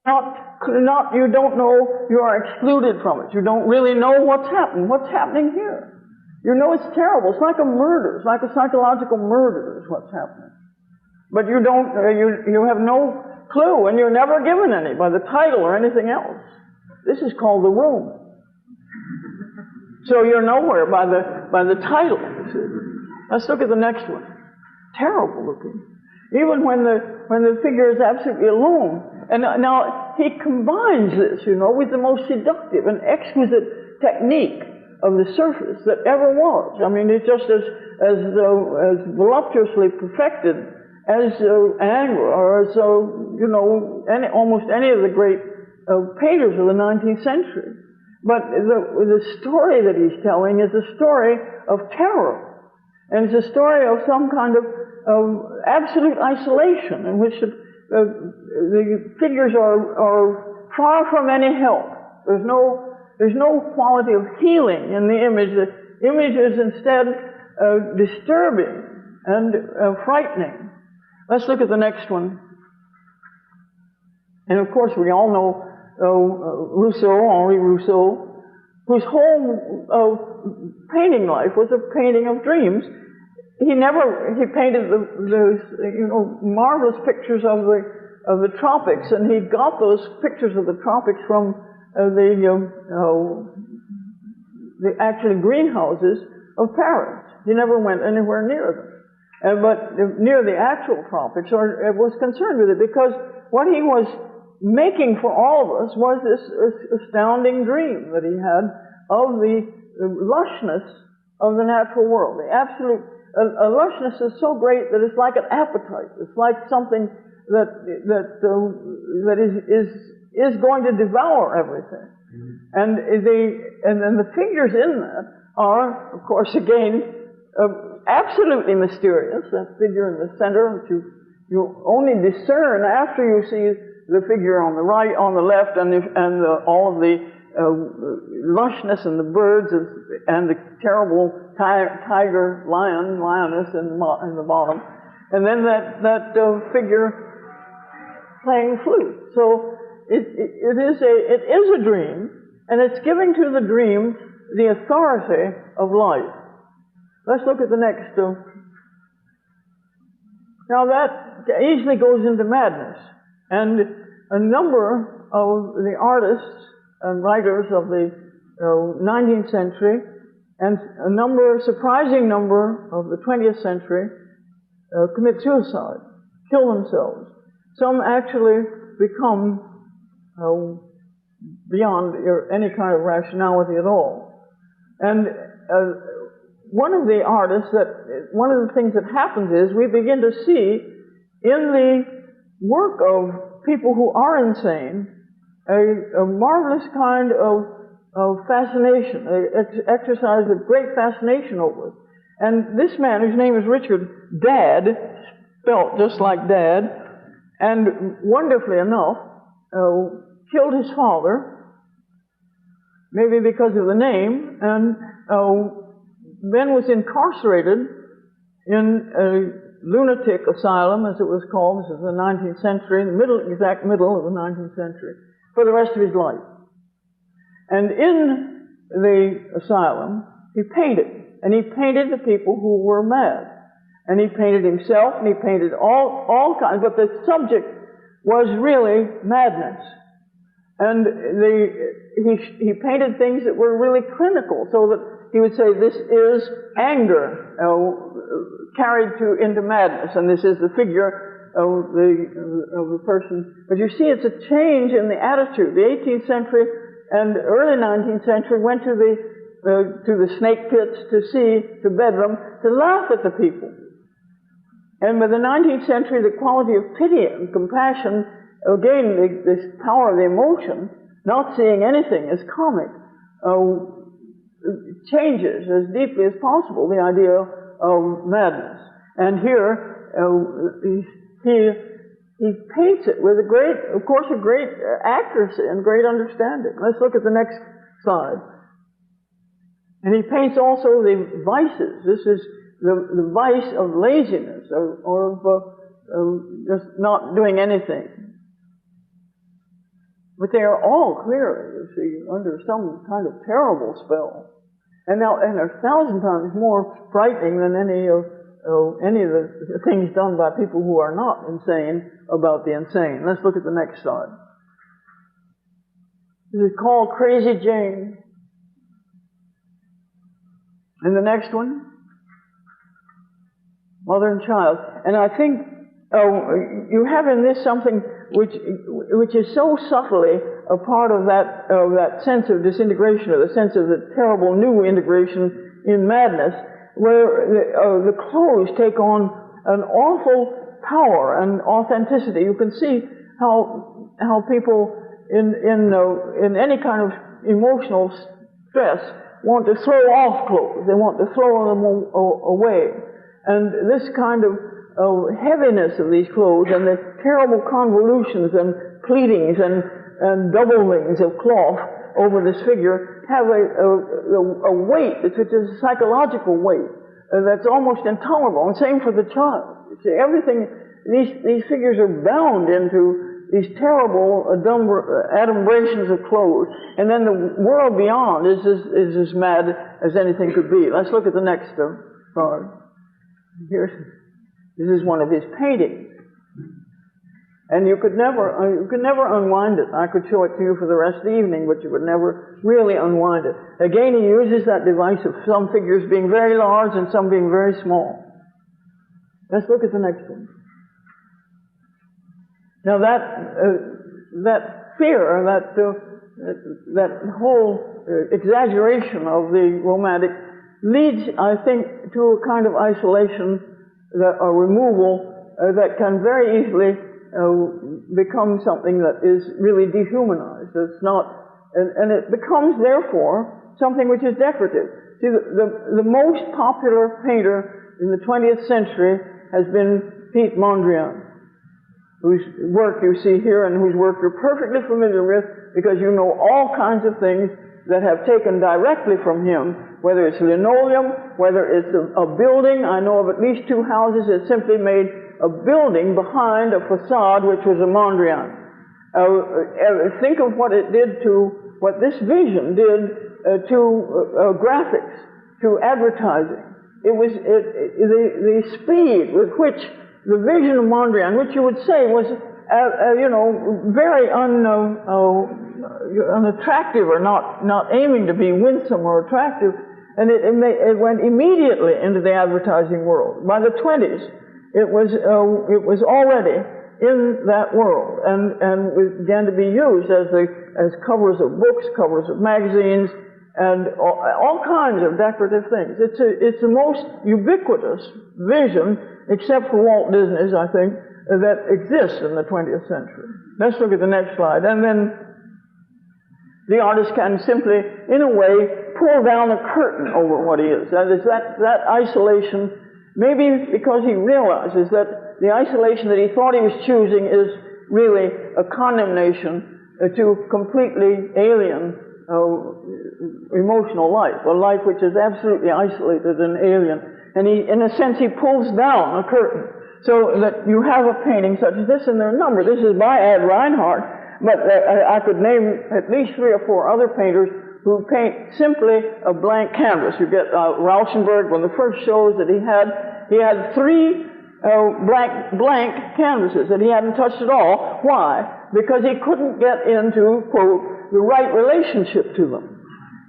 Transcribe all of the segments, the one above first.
You don't know, you are excluded from it. You don't really know what's happening here. You know it's terrible. It's like a murder. It's like a psychological murder is what's happening. But you don't, you have no clue, and you're never given any by the title or anything else. This is called The Room. So you're nowhere by the title. Let's look at the next one. Terrible looking. Even when the figure is absolutely alone. And now he combines this, with the most seductive and exquisite technique of the surface that ever was. I mean, it's just as voluptuously perfected as Ingres or as almost any of the great painters of the 19th century. But the story that he's telling is a story of terror, and it's a story of some kind of absolute isolation in which the figures are far from any help. There's no quality of healing in the image. The image is instead disturbing and frightening. Let's look at the next one. And of course we all know Henri Rousseau, whose whole painting life was a painting of dreams. He painted the marvelous pictures of the tropics, and he got those pictures of the tropics from the actual greenhouses of Paris. He never went anywhere near them, but near the actual tropics, or was concerned with it, because what he was making for all of us was this astounding dream that he had of the lushness of the natural world. The absolute lushness is so great that it's like an appetite. It's like something that is going to devour everything. And then the figures in that are, of course, again, absolutely mysterious. That figure in the center, which you only discern after you see the figure on the right, on the left, and all of the lushness and the birds and the terrible tiger, lioness in the bottom, and then that figure playing flute. So it is a dream, and it's giving to the dream the authority of life. Let's look at the next. Now that easily goes into madness. And a number of the artists and writers of the 19th century, and a surprising number of the 20th century, commit suicide, kill themselves. Some actually become beyond any kind of rationality at all. And one of the things that happens is we begin to see in the work of people who are insane a marvelous kind of fascination, exercise of great fascination over it. And this man, whose name is Richard Dad, spelt just like Dad, and wonderfully enough, killed his father, maybe because of the name, and then was incarcerated in a lunatic asylum, as it was called. This is the 19th century, the exact middle of the 19th century, for the rest of his life. And in the asylum, he painted, and he painted the people who were mad. And he painted himself, and he painted all kinds, but the subject was really madness. And he painted things that were really clinical, so that he would say, this is anger carried into madness, and this is the figure of the person. But you see, it's a change in the attitude. The 18th century and early 19th century went to the snake pits to bedlam, to laugh at the people. And by the 19th century, the quality of pity and compassion, again, this power of the emotion, not seeing anything as comic, changes as deeply as possible the idea of madness. And here, he paints it with a great accuracy and great understanding. Let's look at the next slide. And he paints also the vices. This is the vice of laziness, or of just not doing anything. But they are all clearly, you see, under some kind of terrible spell. And they're 1,000 times more frightening than any of the things done by people who are not insane about the insane. Let's look at the next slide. This is called Crazy Jane. And the next one, Mother and Child. And I think you have in this something which is so subtly a part of that sense of disintegration, or the sense of the terrible new integration in madness, where the clothes take on an awful power and authenticity. You can see how people in any kind of emotional stress want to throw off clothes. They want to throw them away. And this kind of heaviness of these clothes and the terrible convolutions and pleatings and doublings of cloth over this figure have a weight, which is a psychological weight that's almost intolerable. And same for the child. You see, everything, these figures are bound into these terrible adumbrations of clothes, and then the world beyond is as mad as anything could be. Let's look at the next slide. This is one of his paintings. And you could never unwind it. I could show it to you for the rest of the evening, but you would never really unwind it. Again, he uses that device of some figures being very large and some being very small. Let's look at the next one. Now that fear, that whole exaggeration of the romantic leads, I think, to a kind of isolation, a removal that can very easily become something that is really dehumanized. It's not, and it becomes, therefore, something which is decorative. See, the most popular painter in the 20th century has been Piet Mondrian, whose work you see here and whose work you're perfectly familiar with because you know all kinds of things that have taken directly from him, whether it's linoleum, whether it's a building. I know of at least 2 houses that simply made a building behind a facade which was a Mondrian. Think of what it did what this vision did to graphics, to advertising. It was the speed with which the vision of Mondrian, which you would say was, very unattractive, or not aiming to be winsome or attractive, and it went immediately into the advertising world. By the 20s, it was already in that world, and began to be used as covers of books, covers of magazines, and all kinds of decorative things. It's the most ubiquitous vision, except for Walt Disney's, I think, that exists in the 20th century. Let's look at the next slide. And then the artist can simply, in a way, pull down a curtain over what he is. That is, that isolation, maybe because he realizes that the isolation that he thought he was choosing is really a condemnation to completely alien emotional life, a life which is absolutely isolated and alien. And in a sense, he pulls down a curtain so that you have a painting such as this, and there are a number. This is by Ad Reinhardt, but I could name at least 3 or 4 other painters who paint simply a blank canvas. You get Rauschenberg, one of the first shows that he had 3 blank canvases that he hadn't touched at all. Why? Because he couldn't get into, quote, the right relationship to them.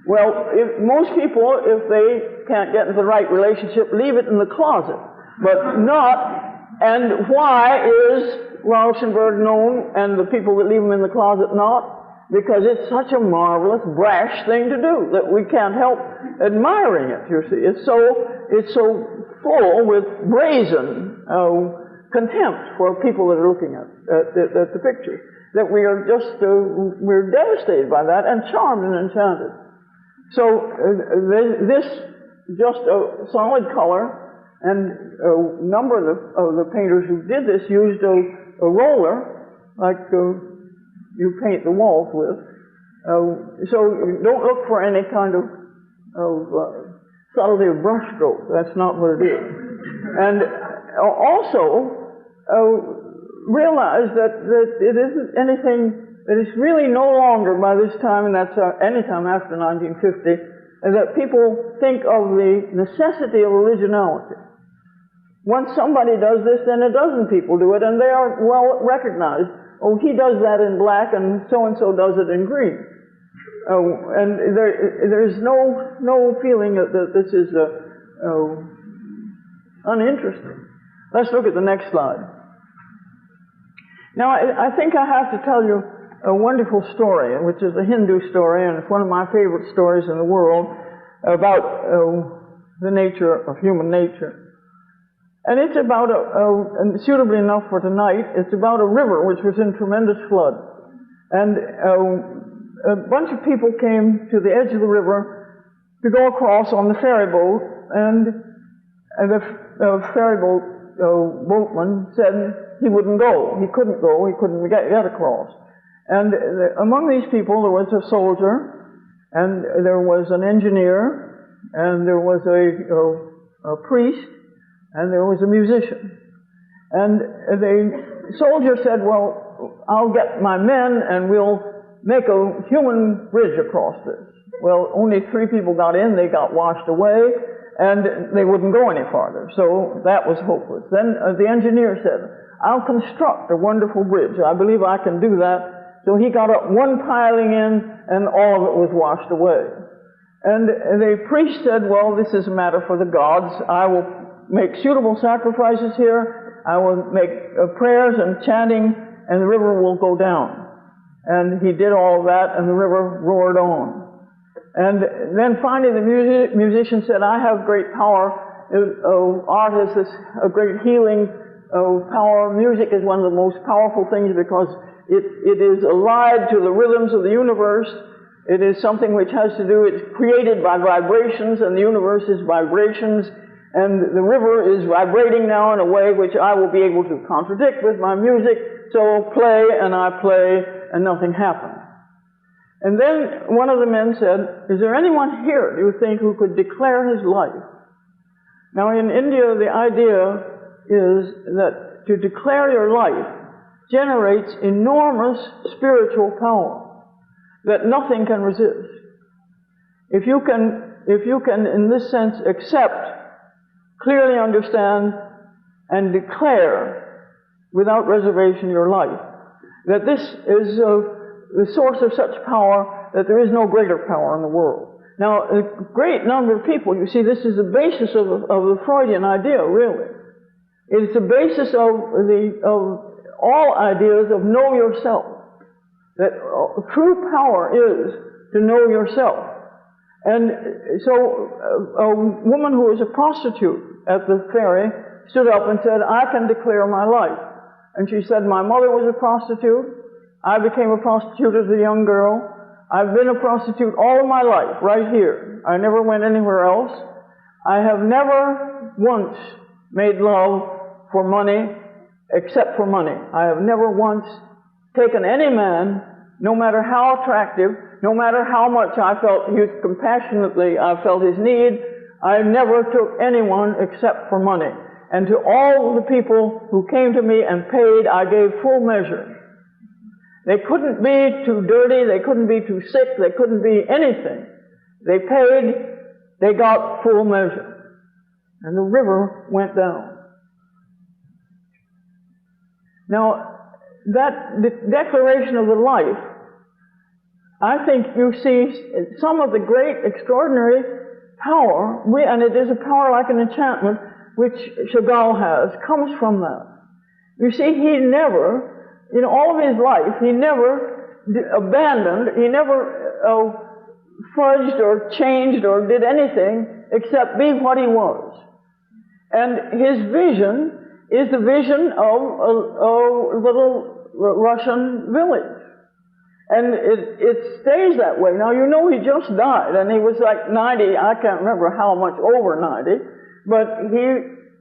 Well, most people, if they can't get into the right relationship, leave it in the closet, but not. And why is Rauschenberg known and the people that leave them in the closet not? Because it's such a marvelous, brash thing to do that we can't help admiring it, you see. It's so full with brazen contempt for people that are looking at the picture that we are just, we're devastated by that and charmed and enchanted. So this just a solid color, and a number of the painters who did this used a roller like you paint the walls with. So don't look for any kind of subtlety of brushstroke. That's not what it is. And also realize that it isn't anything that it's really no longer by this time, and that's any time after 1950, that people think of the necessity of originality. Once somebody does this, then a dozen people do it, and they are well recognized. Oh, he does that in black, and so does it in green. And there's no feeling that this is uninteresting. Let's look at the next slide. Now, I think I have to tell you a wonderful story, which is a Hindu story, and it's one of my favorite stories in the world about the nature of human nature. And it's about, and suitably enough for tonight, it's about a river which was in tremendous flood. And a bunch of people came to the edge of the river to go across on the ferry boat, and the ferry boat boatman said he wouldn't go. He couldn't go. He couldn't get across. And among these people, there was a soldier, and there was an engineer, and there was a priest, and there was a musician. And the soldier said, well, I'll get my men, and we'll make a human bridge across this. Well, only 3 people got in. They got washed away, and they wouldn't go any farther. So that was hopeless. Then the engineer said, I'll construct a wonderful bridge. I believe I can do that. So he got up one piling in, and all of it was washed away. And the priest said, well, this is a matter for the gods. I will make suitable sacrifices here. I will make prayers and chanting, and the river will go down. And he did all of that, and the river roared on. And then finally the musician said, I have great power. Art has a great healing power. Music is one of the most powerful things because it is allied to the rhythms of the universe. It is something which has to do, it's created by vibrations, and the universe is vibrations. And the river is vibrating now in a way which I will be able to contradict with my music. So play, and I play, and nothing happened. And then one of the men said, is there anyone here, do you think, who could declare his life? Now in India, the idea is that to declare your life generates enormous spiritual power that nothing can resist. If you can, in this sense, accept, clearly understand, and declare without reservation your life, that this is the source of such power that there is no greater power in the world. Now, a great number of people, you see, this is the basis of the Freudian idea, really. It's the basis of all ideas of know yourself. That true power is to know yourself. And so a woman who was a prostitute at the ferry stood up and said, I can declare my life. And she said, my mother was a prostitute. I became a prostitute as a young girl. I've been a prostitute all of my life, right here. I never went anywhere else. I have never once made love for money, except for money. I have never once taken any man, no matter how attractive, no matter how much I felt compassionately I felt his need, I never took anyone except for money. And to all the people who came to me and paid, I gave full measure. They couldn't be too dirty, they couldn't be too sick, they couldn't be anything. They paid, they got full measure. And the river went down. Now, that declaration of the life, I think you see some of the great extraordinary power, and it is a power like an enchantment, which Chagall has, comes from that. You see, he never, in all of his life, he never abandoned, he never fudged or changed or did anything except be what he was. And his vision is the vision of a little Russian village. And it stays that way. Now, you know, he just died, and he was like 90, I can't remember how much over 90, but he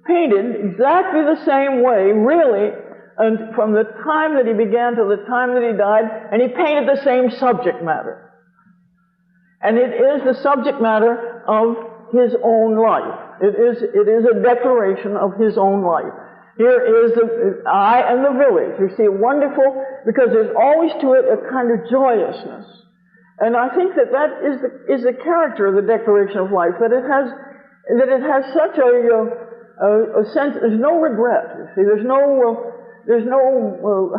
painted exactly the same way, really, and from the time that he began to the time that he died, and he painted the same subject matter. And it is the subject matter of his own life. It is a declaration of his own life. Here is the I and the village. You see, wonderful, because there's always to it a kind of joyousness. And I think that is the character of the Declaration of Life, that it has such a sense. There's no regret. You see, there's no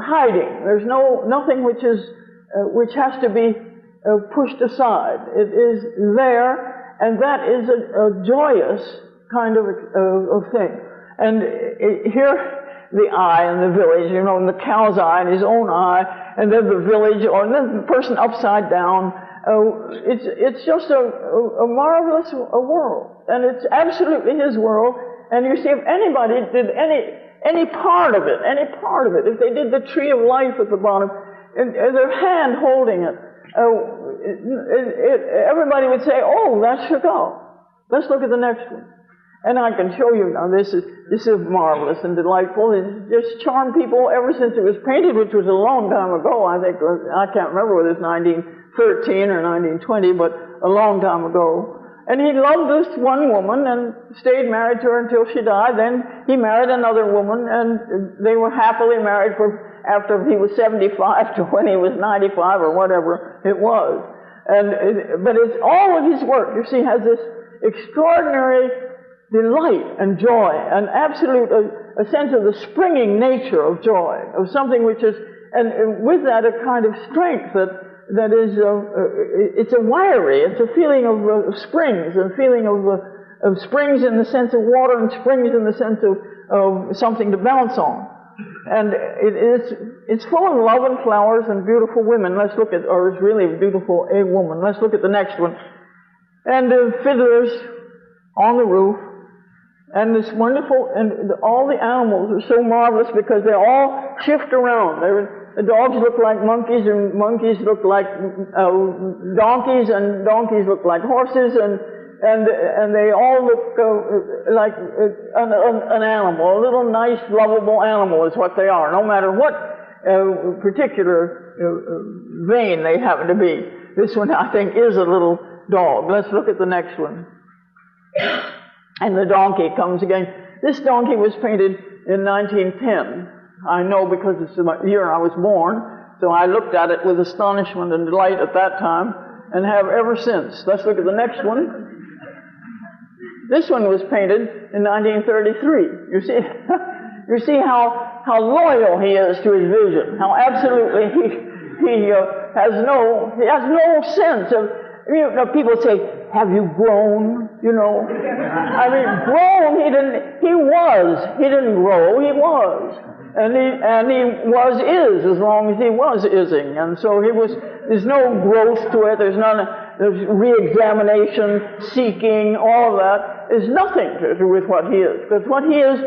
hiding. There's nothing which has to be pushed aside. It is there, and that is a joyous kind of thing. And here, the I and the village, and the cow's eye and his own eye, and then the village, or then the person upside down. It's just a marvelous world, and it's absolutely his world. And you see, if anybody did any part of it, if they did the tree of life at the bottom, and their hand holding it, everybody would say, "Oh, that should go. Let's look at the next one." And I can show you now. This is marvelous and delightful. It's just charmed people ever since it was painted, which was a long time ago. I think I can't remember whether it's 1913 or 1920, but a long time ago. And he loved this one woman and stayed married to her until she died. Then he married another woman, and they were happily married after he was 75 to when he was 95 or whatever it was. But it's all of his work, you see, has this extraordinary delight and joy, and absolute a sense of the springing nature of joy, of something which is, and with that a kind of strength that is, it's a wiry, it's a feeling of springs, and feeling of springs in the sense of water, and springs in the sense of something to bounce on. And it's full of love and flowers and beautiful women. Let's look at, or it's really beautiful, a woman. Let's look at the next one. And fiddlers on the roof. And this wonderful, and all the animals are so marvelous because they all shift around. The dogs look like monkeys, and monkeys look like donkeys, and donkeys look like horses, and they all look like an animal, a little nice, lovable animal is what they are, no matter what particular vein they happen to be. This one, I think, is a little dog. Let's look at the next one. And the donkey comes again. This donkey was painted in 1910. I know because it's the year I was born, so I looked at it with astonishment and delight at that time, and have ever since. Let's look at the next one. This one was painted in 1933. You see how loyal he is to his vision. How absolutely he has no sense of. People say, "Have you grown?" I mean, grown. He didn't. He was. He didn't grow. He was, and he is as long as he was ising. And so he was. There's no growth to it. There's re-examination, seeking, all of that. There's nothing to do with what he is. Because what he is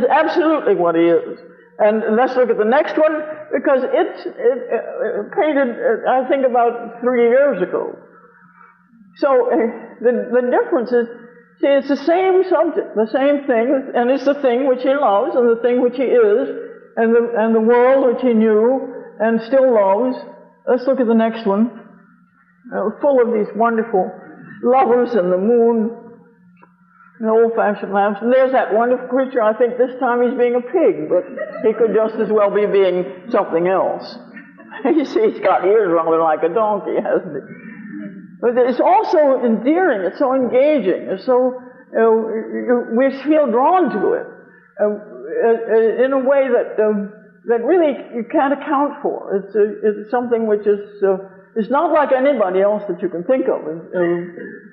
absolutely what he is. And let's look at the next one, because it's painted, I think, about 3 years ago. So the difference is, see, it's the same subject, the same thing, and it's the thing which he loves, and the thing which he is, and the world which he knew and still loves. Let's look at the next one. Full of these wonderful lovers and the moon, and old-fashioned lamps. And there's that wonderful creature. I think this time he's being a pig, but he could just as well be being something else. You see, he's got ears rather like a donkey, hasn't he? But it's also endearing. It's so engaging. It's so we feel drawn to it in a way that really you can't account for. It's something which is. It's not like anybody else that you can think of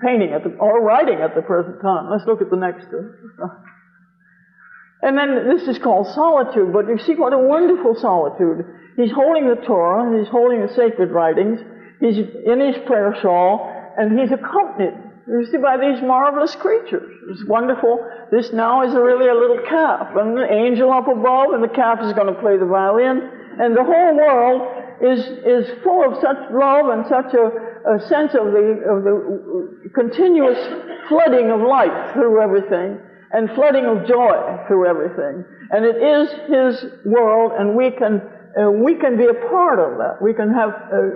painting or writing at the present time. Let's look at the next. And then this is called solitude, but you see what a wonderful solitude. He's holding the Torah, he's holding the sacred writings, he's in his prayer shawl, and he's accompanied, you see, by these marvelous creatures. It's wonderful. This now is really a little calf, and the angel up above, and the calf is going to play the violin, and the whole world is full of such love and such a sense of the continuous flooding of life through everything, and flooding of joy through everything. And it is his world, and we can be a part of that. We can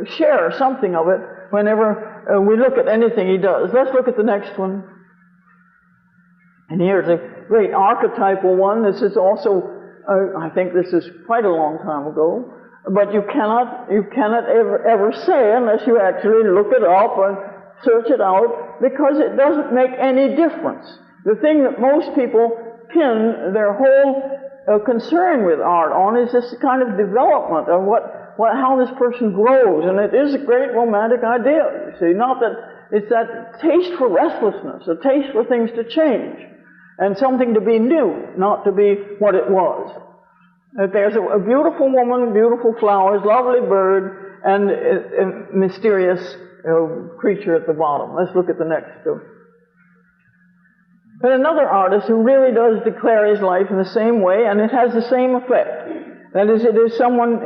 share something of it whenever we look at anything he does. Let's look at the next one. And here's a great archetypal one. This is also, I think this is quite a long time ago, but you cannot ever say unless you actually look it up and search it out, because it doesn't make any difference. The thing that most people pin their whole concern with art on is this kind of development of how this person grows, and it is a great romantic idea, you see. Not that it's that taste for restlessness, a taste for things to change, and something to be new, not to be what it was. That there's a beautiful woman, beautiful flowers, lovely bird, and a mysterious creature at the bottom. Let's look at the next two. But another artist who really does declare his life in the same way, and it has the same effect. That is, it is someone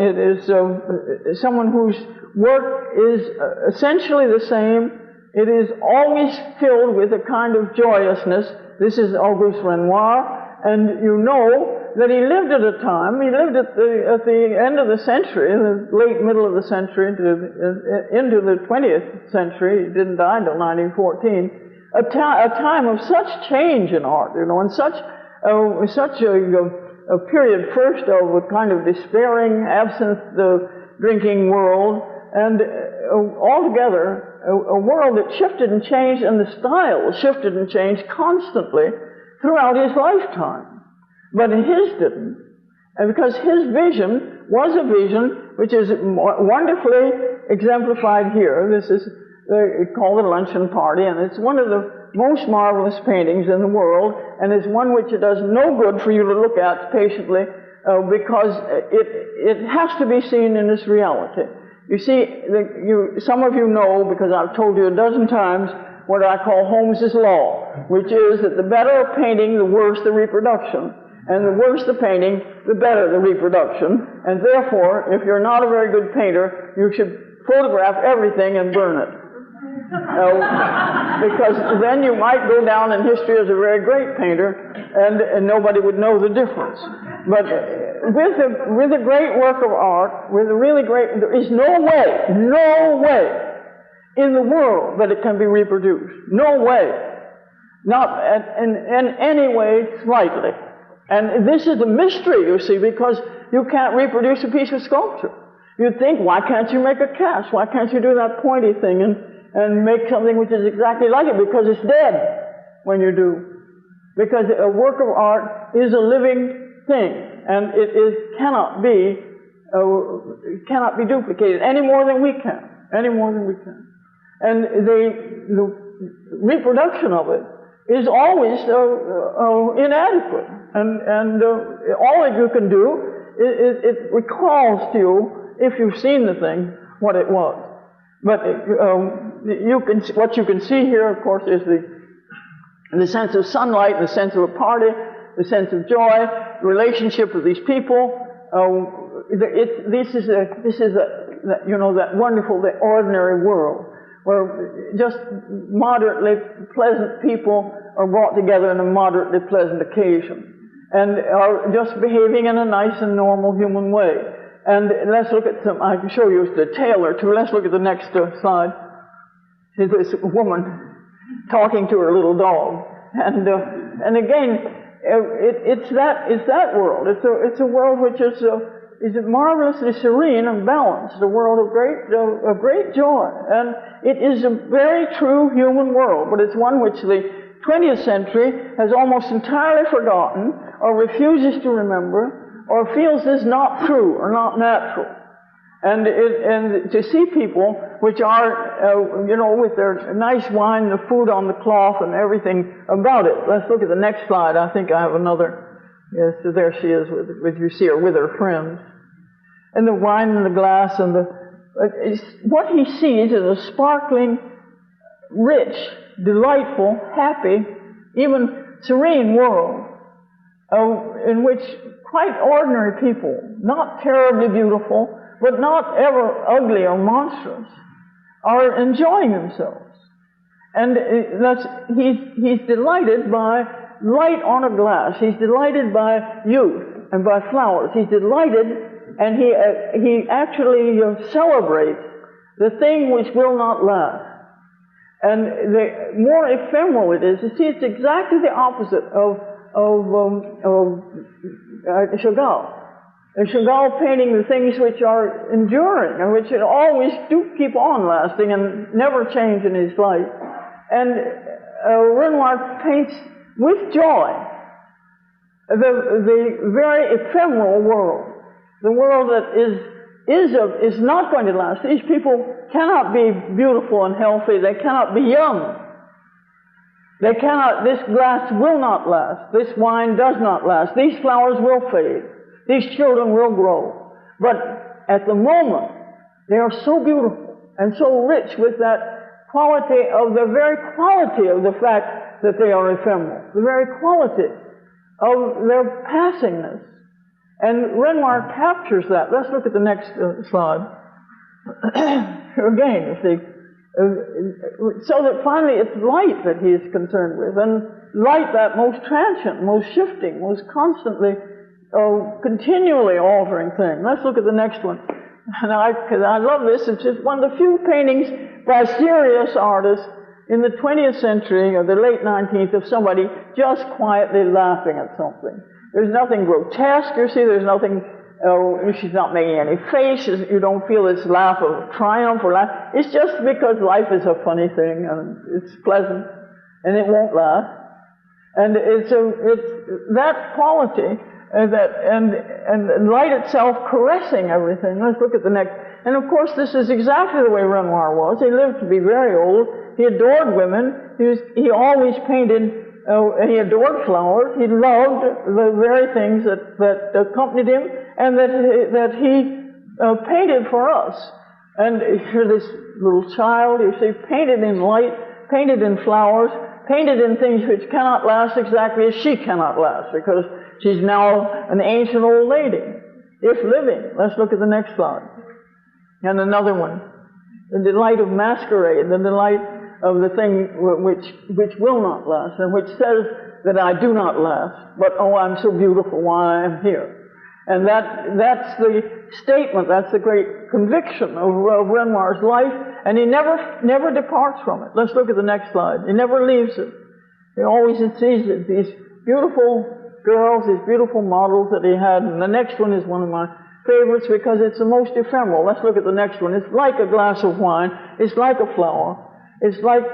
whose work is essentially the same. It is always filled with a kind of joyousness. This is Auguste Renoir, and you know that he lived at a time, he lived at the end of the century, in the late middle of the century, into the 20th century. He didn't die until 1914. A time of such change in art, you know, and such a period first of a kind of despairing, absinthe-drinking world, and altogether a world that shifted and changed, and the style shifted and changed constantly throughout his lifetime. But his didn't, and because his vision was a vision which is wonderfully exemplified here. This is called The Luncheon Party, and it's one of the most marvelous paintings in the world, and it's one which it does no good for you to look at patiently, because it has to be seen in its reality. You see, some of you know, because I've told you a dozen times, what I call Holmes's law, which is that the better a painting, the worse the reproduction. And the worse the painting, the better the reproduction. And therefore, if you're not a very good painter, you should photograph everything and burn it. Because then you might go down in history as a very great painter, and nobody would know the difference. But with a great work of art, with a really great, there is no way in the world that it can be reproduced. No way. Not in any way slightly. And this is the mystery, you see, because you can't reproduce a piece of sculpture. You'd think, why can't you make a cast? Why can't you do that pointy thing and make something which is exactly like it? Because it's dead when you do. Because a work of art is a living thing, and it cannot be duplicated any more than we can. Any more than we can. And the reproduction of it is always inadequate. And all that you can do is it recalls to you, if you've seen the thing, what it was. But what you can see here, of course, is the sense of sunlight, the sense of a party, the sense of joy, the relationship of these people. This is that wonderful, the ordinary world, where just moderately pleasant people are brought together on a moderately pleasant occasion, and are just behaving in a nice and normal human way. And let's look at I can show you the tale or two. Let's look at the next slide. See this woman talking to her little dog. And again, it's that world. It's a world which is marvelously serene and balanced, a world of great joy. And it is a very true human world, but it's one which the 20th century has almost entirely forgotten, or refuses to remember, or feels is not true or not natural. And to see people which are, with their nice wine, the food on the cloth, and everything about it. Let's look at the next slide. I think I have another. Yes, so there she is, you see her with her friends. And the wine in the glass, and what he sees is a sparkling, rich, delightful, happy, even serene world, in which quite ordinary people, not terribly beautiful, but not ever ugly or monstrous, are enjoying themselves. And he's delighted by light on a glass. He's delighted by youth and by flowers. He's delighted, and he actually celebrates the thing which will not last. And the more ephemeral it is, you see, it's exactly the opposite of Chagall. And Chagall painting the things which are enduring and which always do keep on lasting and never change in his life. And Renoir paints with joy the very ephemeral world, the world that is not going to last. These people cannot be beautiful and healthy. They cannot be young. They cannot. This glass will not last. This wine does not last. These flowers will fade. These children will grow. But at the moment, they are so beautiful and so rich with that quality of the very quality of the fact that they are ephemeral, the very quality of their passingness. And Renoir captures that. Let's look at the next slide. Again, you see, so that finally it's light that he is concerned with, and light that most transient, most shifting, most constantly, continually altering thing. Let's look at the next one. And I love this. It's just one of the few paintings by serious artists in the 20th century or the late 19th of somebody just quietly laughing at something. There's nothing grotesque, you see. There's nothing, she's not making any faces. You don't feel this laugh of triumph or laugh. It's just because life is a funny thing and it's pleasant and it won't last. And it's that quality and light itself caressing everything. Let's look at the next. And of course, this is exactly the way Renoir was. He lived to be very old. He adored women. He always painted. He adored flowers. He loved the very things that accompanied him and that he painted for us. And here, this little child, you see, painted in light, painted in flowers, painted in things which cannot last exactly as she cannot last, because she's now an ancient old lady, if living. Let's look at the next slide. And another one. The delight of masquerade, the delight of the thing which will not last, and which says that I do not last, but oh, I'm so beautiful while I am here. And that's the statement, that's the great conviction of Renoir's life, and he never departs from it. Let's look at the next slide. He never leaves it. He always sees it. These beautiful girls, these beautiful models that he had, and the next one is one of my favorites because it's the most ephemeral. Let's look at the next one. It's like a glass of wine. It's like a flower. It's like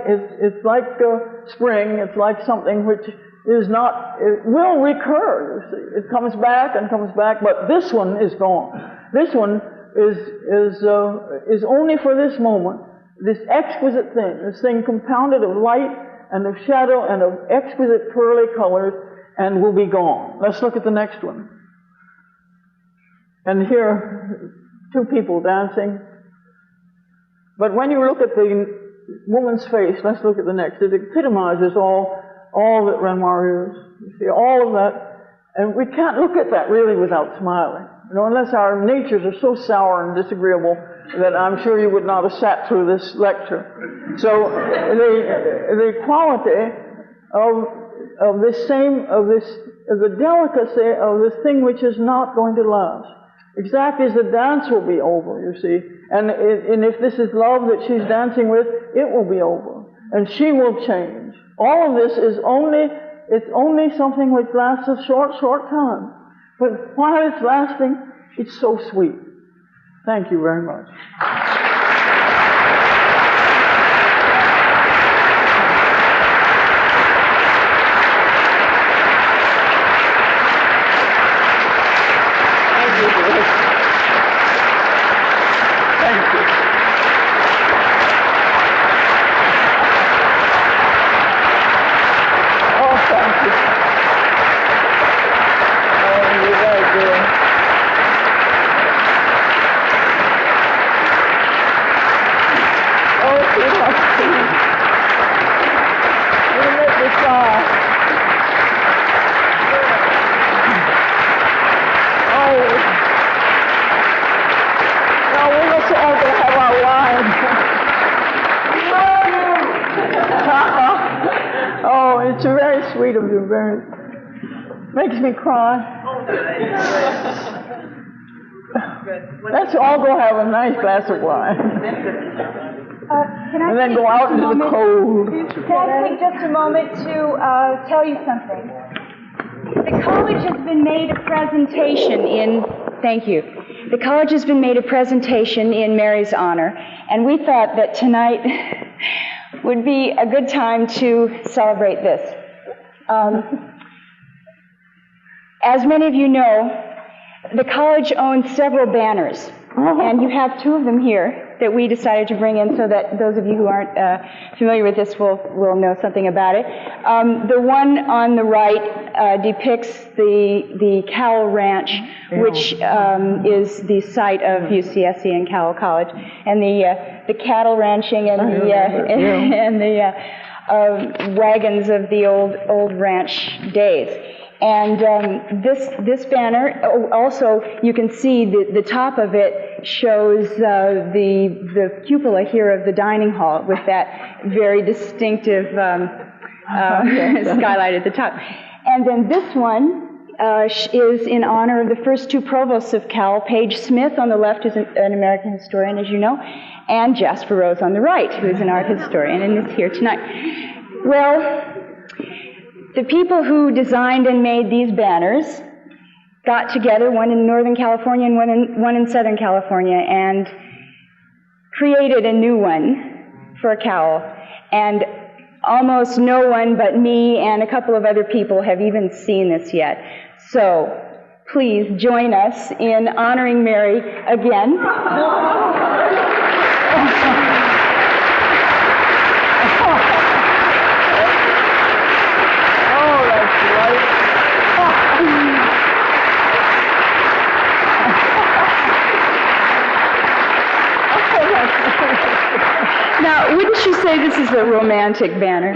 spring. It's like something which is not. It will recur. You see, it comes back and comes back. But this one is gone. This one is only for this moment. This exquisite thing. This thing compounded of light and of shadow and of exquisite pearly colors, and will be gone. Let's look at the next one. And here, two people dancing. But when you look at the woman's face, let's look at the next. It epitomizes all that Renoir is. You see, all of that. And we can't look at that really without smiling. You know, unless our natures are so sour and disagreeable that I'm sure you would not have sat through this lecture. So the quality of the delicacy of this thing which is not going to last. Exactly as the dance will be over, you see. And if this is love that she's dancing with, it will be over. And she will change. All of this is only something which lasts a short time. But while it's lasting, it's so sweet. Thank you very much. Sweet of you, very makes me cry. Let's all go have a nice glass of wine. and then go out into the cold. Can I take just a moment to tell you something? The college has been made a presentation in... Thank you. The college has been made a presentation in Mary's honor, and we thought that tonight would be a good time to celebrate this. As many of you know, the college owns several banners, and you have two of them here that we decided to bring in so that those of you who aren't familiar with this will know something about it. The one on the right depicts the Cowell Ranch, which is the site of UCSC and Cowell College, and the cattle ranching and the wagons of the old ranch days. And this banner, also you can see the top of it shows the cupola here of the dining hall with that very distinctive skylight at the top. And then this one is in honor of the first two provosts of Cal. Page Smith on the left is an American historian, as you know, and Jasper Rose on the right, who is an art historian and is here tonight. Well, the people who designed and made these banners got together, one in Northern California and one in Southern California, and created a new one for Cowell. And almost no one but me and a couple of other people have even seen this yet. So please join us in honoring Mary again. Now, wouldn't you say this is a romantic banner?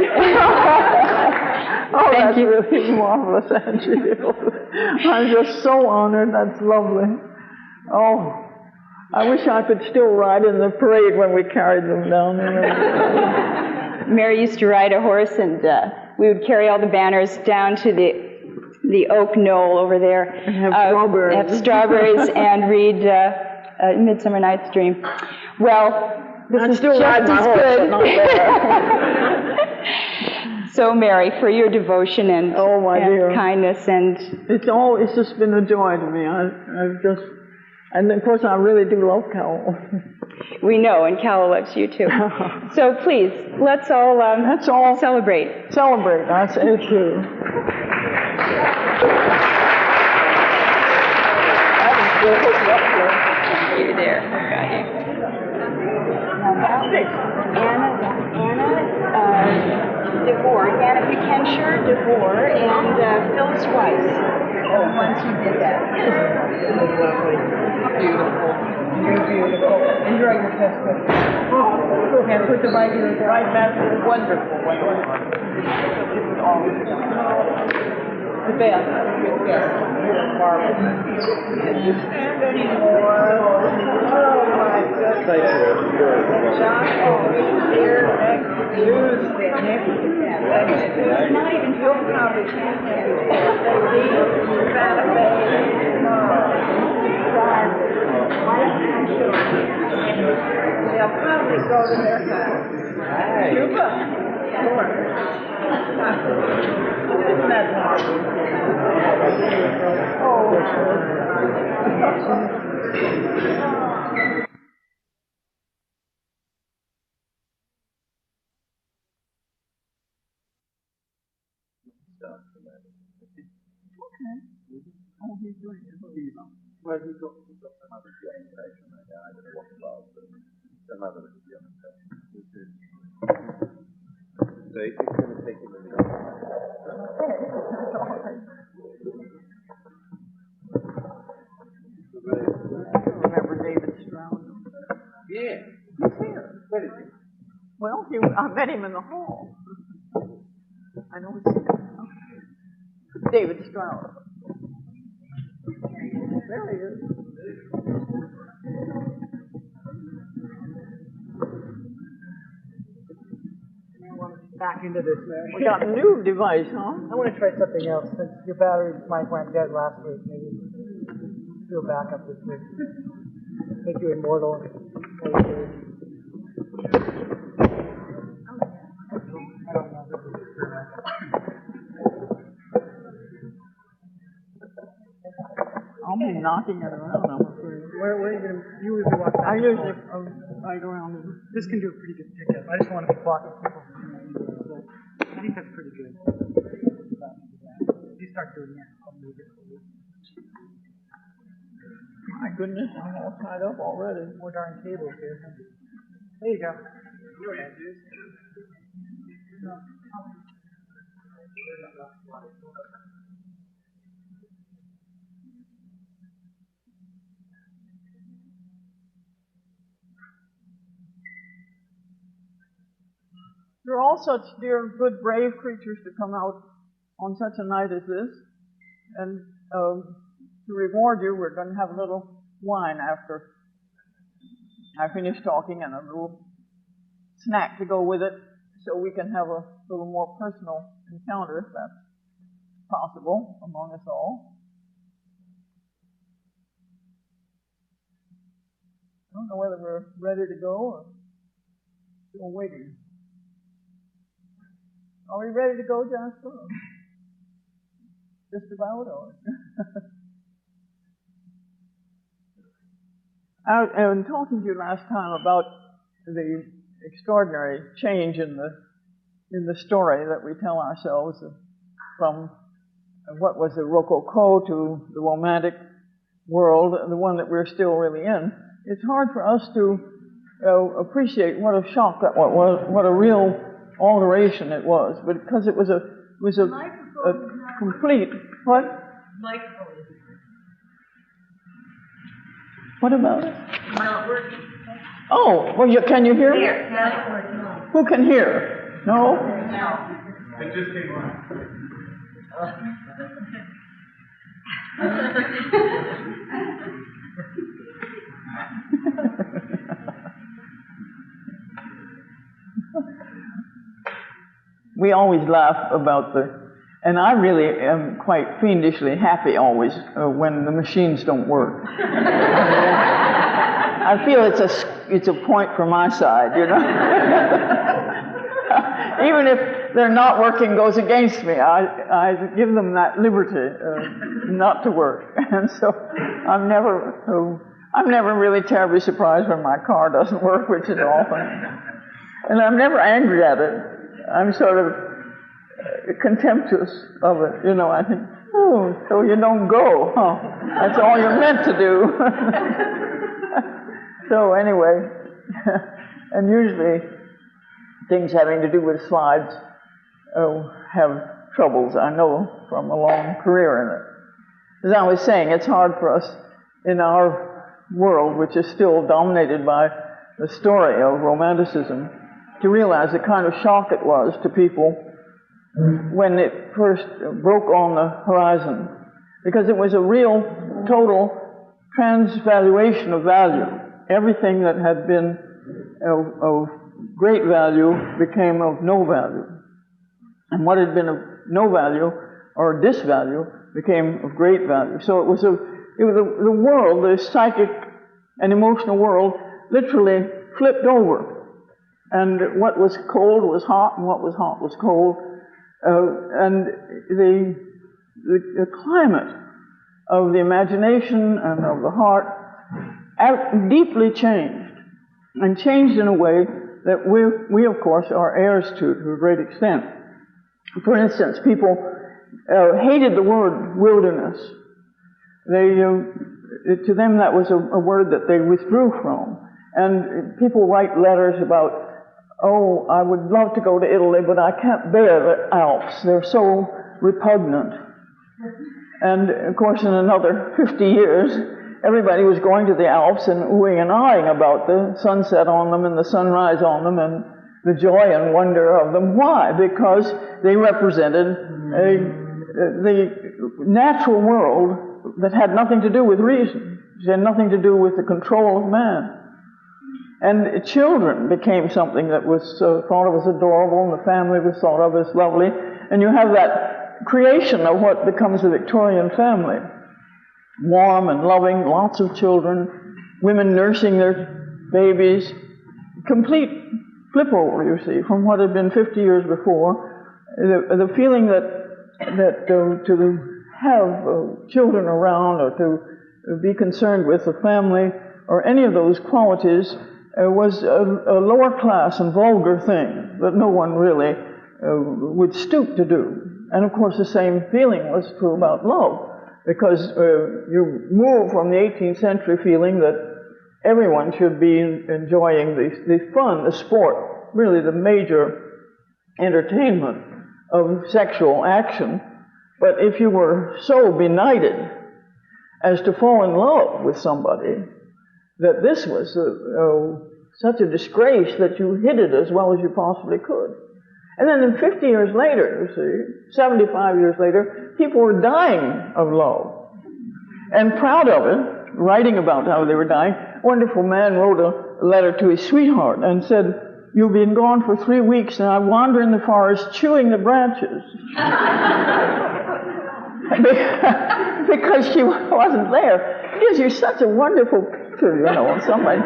Oh, that's really marvelous, Angie. I'm just so honored. That's lovely. Oh, I wish I could still ride in the parade when we carried them down there. Mary used to ride a horse, and we would carry all the banners down to the oak knoll over there. And have strawberries. And read Midsummer Night's Dream. Well, this is still just as good. Not there. So, Mary, for your devotion and kindness and it's just been a joy to me. And of course I really do love Cowell. We know, and Cowell loves you too. So please, let's all celebrate. Celebrate. I say it too. You there. Got you. Anna DeVore, Anna Buchanan DeVore, and Phyllis Weiss are the ones who did that. Beautiful. You're beautiful. Enjoy your festival. And put the mic right back. Wonderful. The best. Yes. Marvelous. Can you stand anymore? Oh my goodness. John, here next Tuesday. It's not even Bill Cowley can't have it. Santa Fe. They'll probably go to their house. Cuba. Isn't that marvelous? Oh, he's doing it. Well, he's got some other orientation right now. I don't know what class, but some other orientation. So it's going to take him a minute. Remember David Stroud? Yeah. He's here. Where is he? Well, I met him in the hall. I know he's here. David Stroud. There he is. Back into this. We got a new device, huh? I want to try something else. Since your battery mic went dead last week, maybe do a backup this week. Make you immortal. knocking it around, I'm afraid. Where are you going to, you usually walk I back and usually forth. ride around it. This can do a pretty good pickup. I just want to be blocking people from doing it. So I think that's pretty good. If you start doing that, I'll move it for you. My goodness, I'm all tied up already. More darn cables here. There you go. Go ahead, dude. There are all such dear, good, brave creatures to come out on such a night as this. And to reward you, we're going to have a little wine after I finish talking and a little snack to go with it so we can have a little more personal encounter, if that's possible, among us all. I don't know whether we're ready to go or still waiting. Are we ready to go, Jasper? Just about, or? I was talking to you last time about the extraordinary change in the story that we tell ourselves from what was the Rococo to the Romantic world, the one that we're still really in. It's hard for us to appreciate what a shock that was, what a real alteration it was, but because it was a complete what? What about it? Not working. Oh, well, can you hear me? Here, not working. Who can hear? No? No. It just came on. We always laugh about and I really am quite fiendishly happy always when the machines don't work. I feel it's a point for my side, you know. Even if they're not working, goes against me, I give them that liberty not to work, and so I'm never really terribly surprised when my car doesn't work, which is often, and I'm never angry at it. I'm sort of contemptuous of it, you know. I think, oh, so you don't go, huh? That's all you're meant to do. So anyway, and usually things having to do with slides have troubles, I know, from a long career in it. As I was saying, it's hard for us in our world, which is still dominated by the story of Romanticism, to realize the kind of shock it was to people when it first broke on the horizon, because it was a real, total transvaluation of value. Everything that had been of great value became of no value, and what had been of no value or disvalue became of great value. So it was the world, the psychic and emotional world, literally flipped over. And what was cold was hot, and what was hot was cold. And the climate of the imagination and of the heart deeply changed, and changed in a way that we of course, are heirs to a great extent. For instance, people hated the word wilderness. To them that was a word that they withdrew from. And people write letters about, oh, I would love to go to Italy, but I can't bear the Alps. They're so repugnant. And, of course, in another 50 years, everybody was going to the Alps and oohing and aahing about the sunset on them and the sunrise on them and the joy and wonder of them. Why? Because they represented the natural world that had nothing to do with reason. It had nothing to do with the control of man. And children became something that was thought of as adorable, and the family was thought of as lovely. And you have that creation of what becomes the Victorian family. Warm and loving, lots of children, women nursing their babies. Complete flip over, you see, from what had been 50 years before. The feeling that to have children around, or to be concerned with the family or any of those qualities was a lower class and vulgar thing that no one really would stoop to do. And of course the same feeling was true about love, because you move from the 18th century feeling that everyone should be enjoying the fun, the sport, really the major entertainment of sexual action. But if you were so benighted as to fall in love with somebody, that this was such a disgrace that you hid it as well as you possibly could. And then 50 years later, you see, 75 years later, people were dying of love and proud of it, writing about how they were dying. A wonderful man wrote a letter to his sweetheart and said, "You've been gone for 3 weeks and I wander in the forest chewing the branches." Because she wasn't there. It gives you such a wonderful picture, of somebody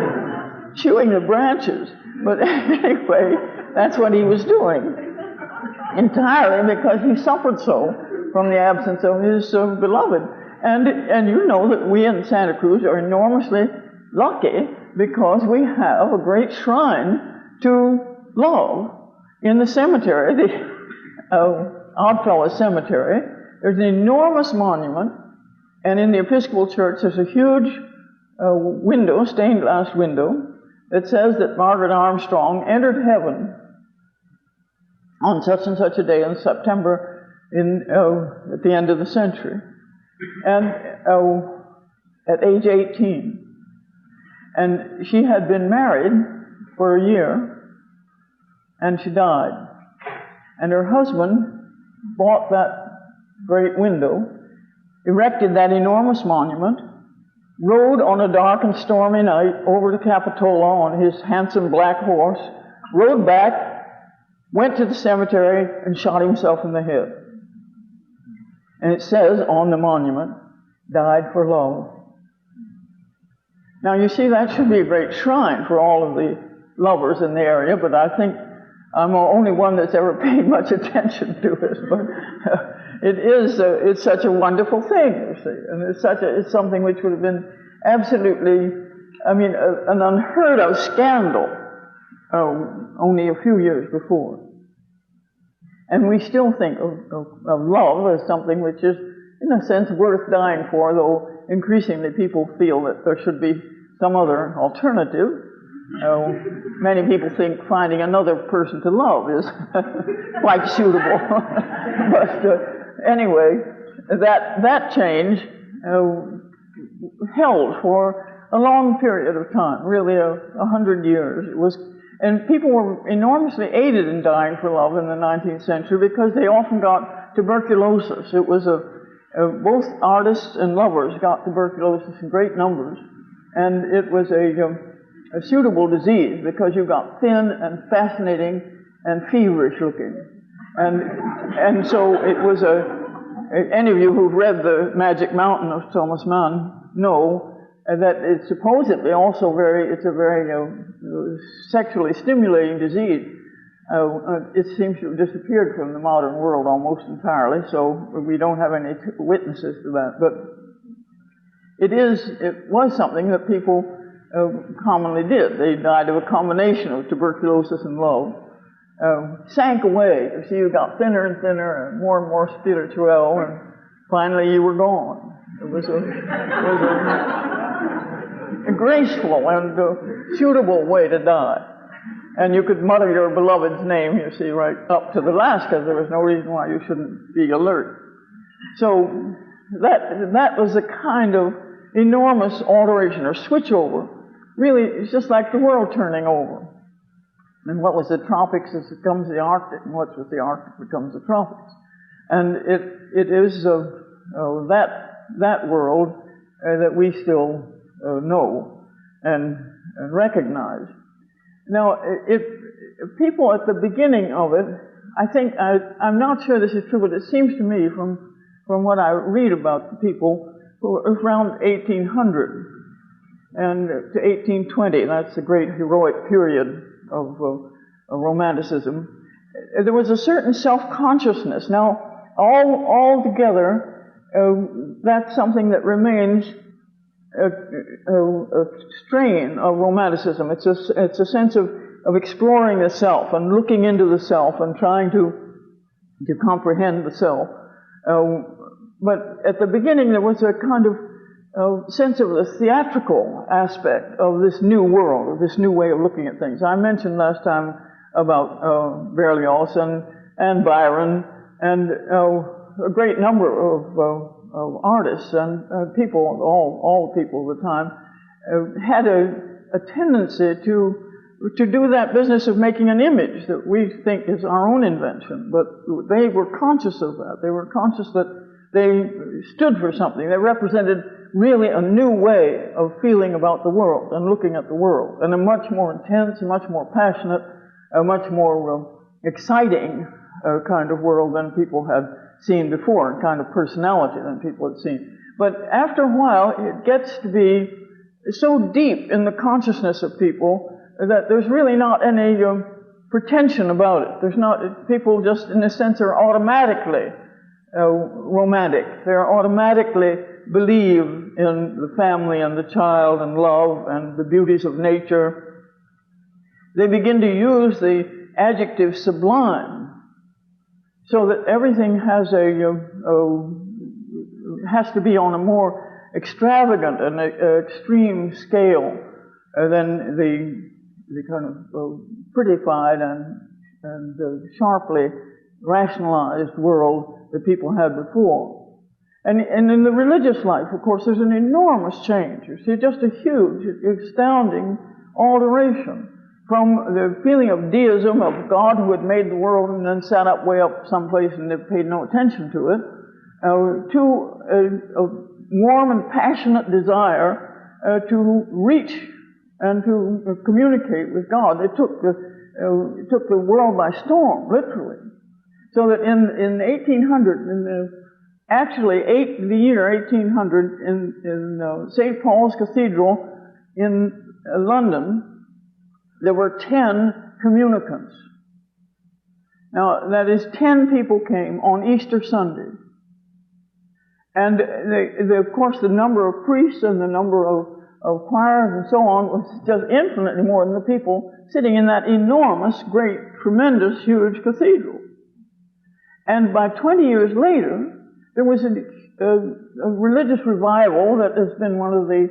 chewing the branches. But anyway, that's what he was doing. Entirely because he suffered so from the absence of his beloved. And you know that we in Santa Cruz are enormously lucky because we have a great shrine to love in the cemetery, the Oddfellows Cemetery. There's an enormous monument, and in the Episcopal Church there's a huge window, stained glass window, that says that Margaret Armstrong entered heaven on such and such a day in September at the end of the century, and at age 18. And she had been married for a year, and she died. And her husband bought that great window, erected that enormous monument, rode on a dark and stormy night over to Capitola on his handsome black horse, rode back, went to the cemetery, and shot himself in the head. And it says on the monument, "Died for love." Now you see, that should be a great shrine for all of the lovers in the area, but I think I'm the only one that's ever paid much attention to it. But it's such a wonderful thing, you see, and it's something which would have been absolutely, an unheard of scandal only a few years before. And we still think of love as something which is, in a sense, worth dying for, though increasingly people feel that there should be some other alternative. Many people think finding another person to love is quite suitable. But anyway, that change held for a long period of time, really 100 years. And people were enormously aided in dying for love in the 19th century because they often got tuberculosis. It was both artists and lovers got tuberculosis in great numbers, and it was a suitable disease because you got thin and fascinating and feverish looking. And so it was any of you who've read The Magic Mountain of Thomas Mann know that it's supposedly also it's a very sexually stimulating disease. It seems to have disappeared from the modern world almost entirely, so we don't have any witnesses to that. But it was something that people commonly did. They died of a combination of tuberculosis and love. Sank away. You see, you got thinner and thinner and more spiritual, and finally you were gone. It was a graceful and suitable way to die. And you could mutter your beloved's name, you see, right up to the last, because there was no reason why you shouldn't be alert. So that was a kind of enormous alteration or switchover. Really, it's just like the world turning over. And what was the tropics becomes the Arctic, and what was the Arctic becomes the tropics. And it is that world that we still know and recognize. Now, if people at the beginning of it, I think, I'm not sure this is true, but it seems to me from what I read about the people who were around 1800 and to 1820, that's the great heroic period of Romanticism, there was a certain self-consciousness. Now, all together, that's something that remains a strain of romanticism. It's a sense of exploring the self and looking into the self and trying to comprehend the self. But at the beginning there was a kind of sense of the theatrical aspect of this new world, of this new way of looking at things. I mentioned last time about Berlioz and Byron and a great number of artists and people, all people of the time, had a tendency to do that business of making an image that we think is our own invention. But they were conscious of that. They were conscious that they stood for something. They represented really a new way of feeling about the world and looking at the world, and a much more intense, a much more passionate, a much more exciting kind of world than people had seen before, and kind of personality than people had seen. But after a while, it gets to be so deep in the consciousness of people that there's really not any pretension about it. There's not, people just, in a sense, are automatically romantic. They're automatically believe in the family and the child and love and the beauties of nature. They begin to use the adjective sublime, so that everything has has to be on a more extravagant and extreme scale than the kind of prettified and sharply rationalized world that people had before. And in the religious life, of course, there's an enormous change. You see, just a huge, astounding alteration from the feeling of deism, of God who had made the world and then sat up way up someplace and they paid no attention to it, to a warm and passionate desire to reach and to communicate with God. It took the world by storm, literally. So that in 1800, actually the year 1800, in St. Paul's Cathedral in London, there were 10 communicants. Now, that is, 10 people came on Easter Sunday. And of course, the number of priests and the number of choirs and so on was just infinitely more than the people sitting in that enormous, great, tremendous, huge cathedral. And by 20 years later, there was a religious revival that has been one of the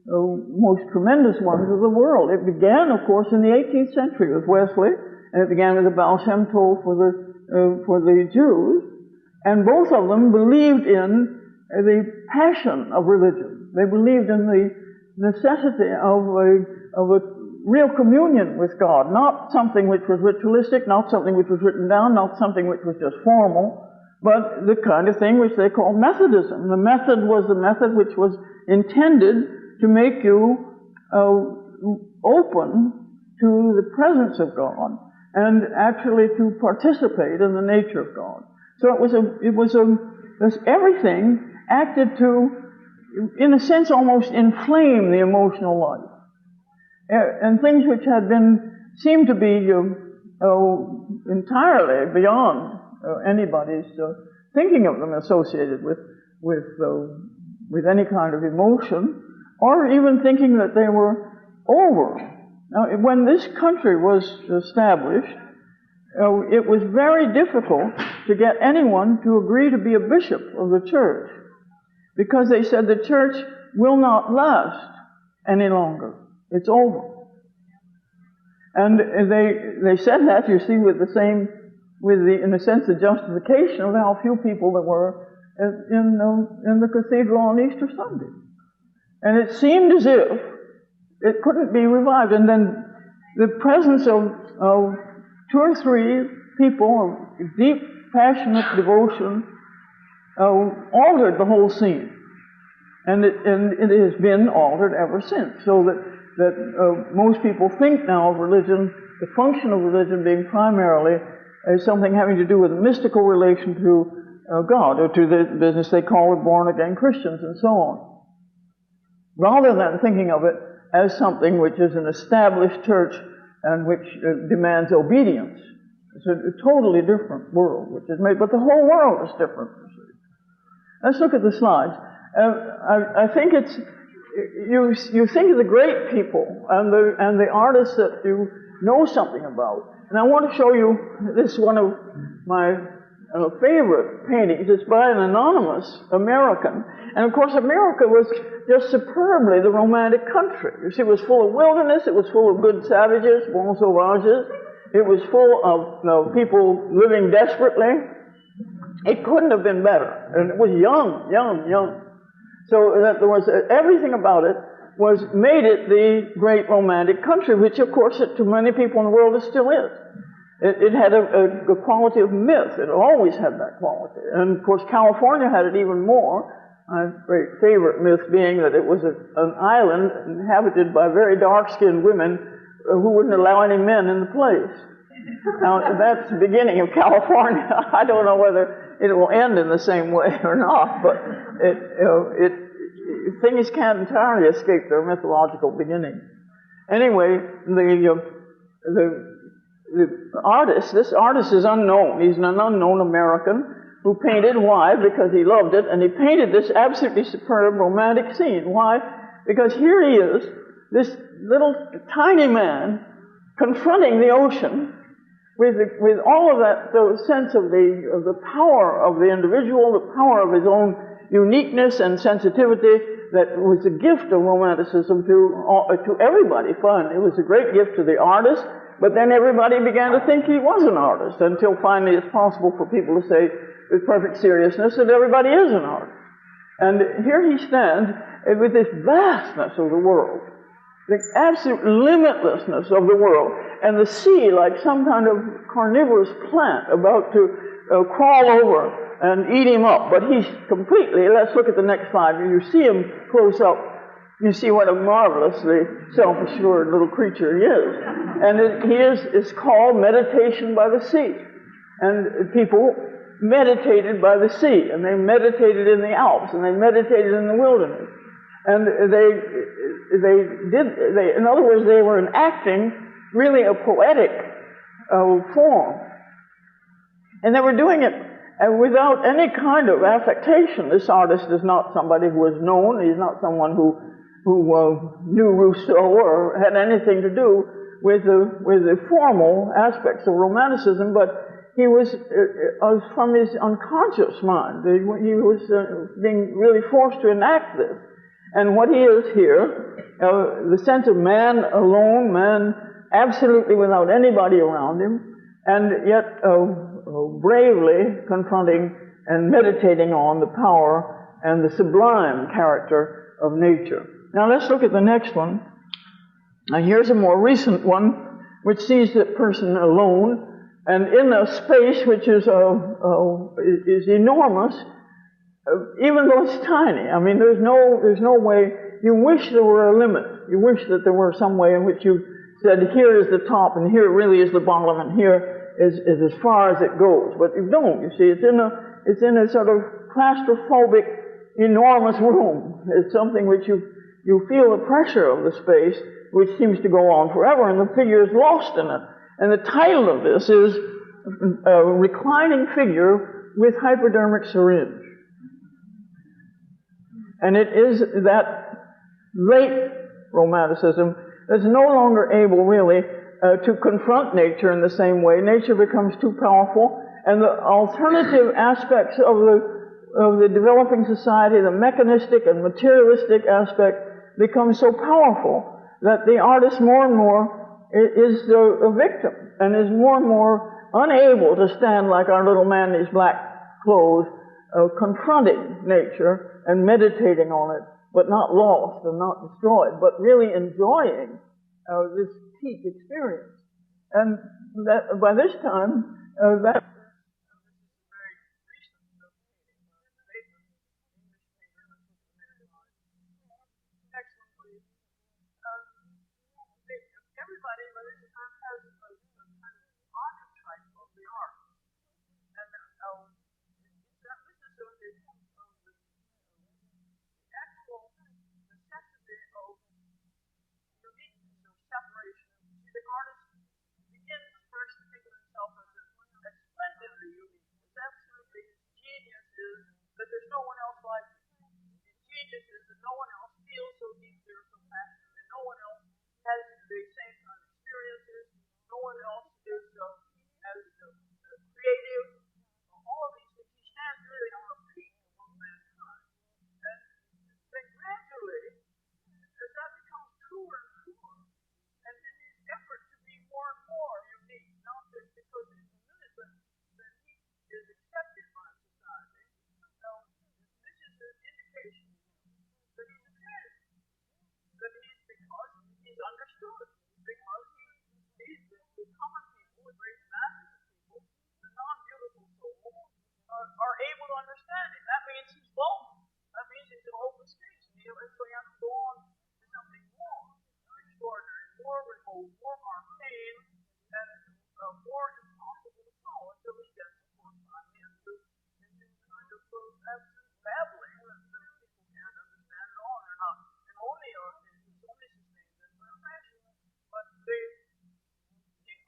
most tremendous ones of the world. It began, of course, in the 18th century with Wesley, and it began with the Baal Shem Tov for the Jews, and both of them believed in the passion of religion. They believed in the necessity of a real communion with God, not something which was ritualistic, not something which was written down, not something which was just formal, but the kind of thing which they call Methodism. The method was the method which was intended to make you open to the presence of God and actually to participate in the nature of God. So it was everything acted to, in a sense, almost inflame the emotional life. And things which had seemed to be entirely beyond anybody's thinking of them associated with any kind of emotion, or even thinking that they were over. Now, when this country was established, it was very difficult to get anyone to agree to be a bishop of the church, because they said the church will not last any longer. It's over. And they said that, you see, in a sense, the justification of how few people there were in the cathedral on Easter Sunday. And it seemed as if it couldn't be revived. And then the presence of 2 or 3 people of deep, passionate devotion altered the whole scene. And it has been altered ever since. So that most people think now of religion, the function of religion being primarily as something having to do with a mystical relation to God, or to the business they call it born-again Christians and so on, rather than thinking of it as something which is an established church and which demands obedience. It's a totally different world which is made, but the whole world is different, you see. Let's look at the slides. I think it's you think of the great people and the artists that you know something about. And I want to show you this one of my favorite paintings. It's by an anonymous American. And of course, America was just superbly the romantic country. You see, it was full of wilderness, it was full of good savages, bons sauvages. It was full of people living desperately. It couldn't have been better. And it was young. So that there was everything about it made it the great romantic country, which of course to many people in the world it still is. It had a quality of myth. It always had that quality. And of course California had it even more. My great favorite myth being that it was an island inhabited by very dark-skinned women who wouldn't allow any men in the place. Now that's the beginning of California. I don't know whether it will end in the same way or not, but things can't entirely escape their mythological beginning. Anyway, this artist is unknown. He's an unknown American who painted. Why? Because he loved it, and he painted this absolutely superb romantic scene. Why? Because here he is, this little tiny man confronting the ocean with all of that sense of the power of the individual, the power of his own uniqueness and sensitivity that was a gift of romanticism to everybody. Finally, it was a great gift to the artist, but then everybody began to think he was an artist until finally it's possible for people to say with perfect seriousness that everybody is an artist. And here he stands with this vastness of the world, the absolute limitlessness of the world, and the sea like some kind of carnivorous plant about to crawl over and eat him up. But he's completely, let's look at the next slide. You see him close up, you see what a marvelously self-assured little creature he is. And it's called Meditation by the Sea. And people meditated by the sea, and they meditated in the Alps, and they meditated in the wilderness. And in other words, they were enacting really a poetic form. And they were doing it without any kind of affectation. This artist is not somebody who was known. He's not someone who knew Rousseau or had anything to do with the formal aspects of Romanticism, but he was from his unconscious mind. He was being really forced to enact this. And what he is here, the sense of man alone, man absolutely without anybody around him, and yet bravely confronting and meditating on the power and the sublime character of nature. Now let's look at the next one. Now here's a more recent one, which sees the person alone, and in a space which is enormous, even though it's tiny. I mean, there's no way. You wish there were a limit. You wish that there were some way in which you said, here is the top, and here really is the bottom, and here is as far as it goes. But you don't. You see, it's in a sort of claustrophobic, enormous room. It's something which you feel the pressure of the space, which seems to go on forever, and the figure is lost in it. And the title of this is Reclining Figure with Hypodermic Syringe. And it is that late Romanticism that's no longer able really to confront nature in the same way. Nature becomes too powerful, and the alternative aspects of the developing society, the mechanistic and materialistic aspect, become so powerful that the artist more and more is a victim and is more and more unable to stand like our little man in his black clothes, confronting nature and meditating on it, but not lost and not destroyed, but really enjoying this peak experience. And that by this time, that everybody by this time has a kind of archetype of the art. And this is of the actual necessity of uniqueness, of separation. The artist begins first to think of himself as a more impossible to follow until he gets, of course, into kind of absolute babbling that people can't understand at all. They're not, and it's only sustained in their fashion. But the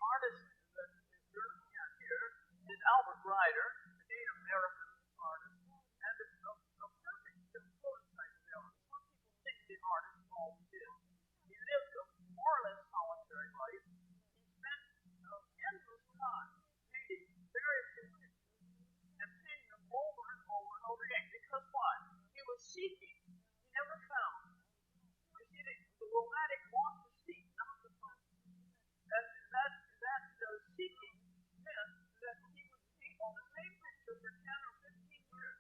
artist that you're looking at here is Albert Ryder, a Native American artist, and a perfect prototype of the artist. What people think the artist always is. He lived a more or less solitary life. He spent endless time painting various pictures and painting them over and over and over again. Because why? He was seeking. He never found. You see, the romantic wants to seek, not to find. And that seeking meant that he would paint on the same picture for 10 or 15 years.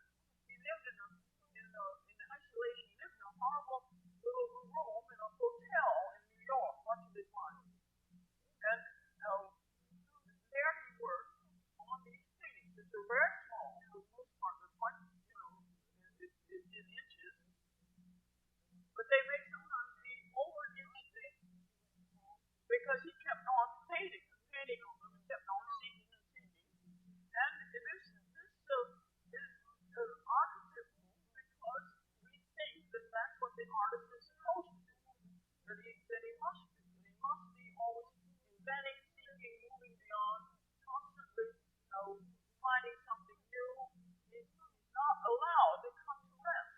He lived in isolation. He lived in a horrible little room in a hotel in New York much of his life. And there he worked on these paintings. They're very small. For the most part, they're quite, in inches. But they may sometimes be over inch thick. Because he kept on painting on them, and kept on seeking and seeking. And this is archetypal because we think that that's what the artist is supposed to do. That he must do. That he must be always inventing, seeking, moving beyond, constantly finding something new. He's not allowed to come to rest.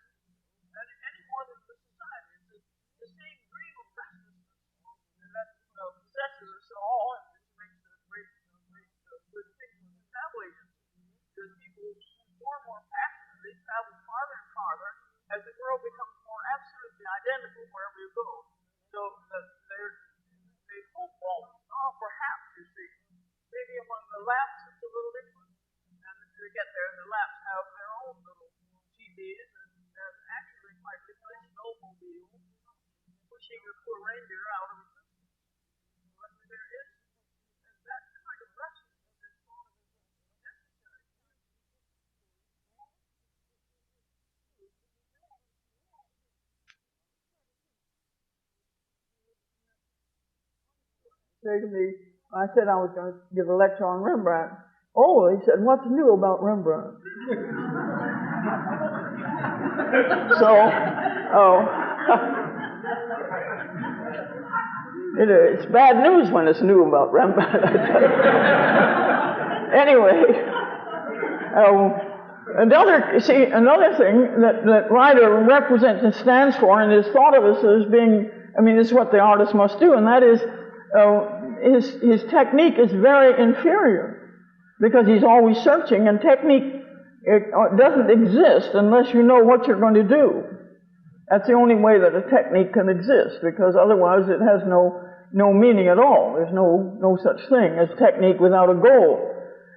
And any more than the society. It's the same dream of restlessness that possesses us all, and which makes it a great good thing for the travel agency. Because people more and more passionately travel farther and farther as the world becomes more absolutely identical wherever you go. So they hope always, perhaps, you see, maybe among the Laps it's a little different. And they get there, and the Laps have their own little TVs, and they're actually quite different snowmobiles pushing the poor reindeer out of existence. But there is that kind of restlessness is necessary. Say to me, I said I was going to give a lecture on Rembrandt. Oh, he said, what's new about Rembrandt? It's bad news when it's new about Rembrandt. Anyway, another thing that Ryder represents and stands for and is thought of as being, this is what the artist must do, and that is his technique is very inferior because he's always searching, and technique doesn't exist unless you know what you're going to do. That's the only way that a technique can exist, because otherwise it has no meaning at all. There's no such thing as technique without a goal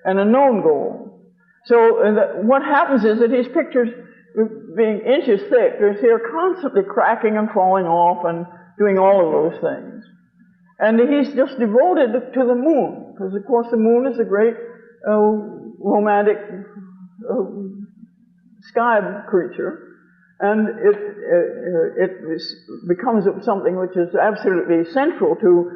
and a known goal. So what happens is that his pictures, being inches thick, they're constantly cracking and falling off and doing all of those things. And he's just devoted to the moon, because of course the moon is a great romantic sky creature. And it becomes something which is absolutely central to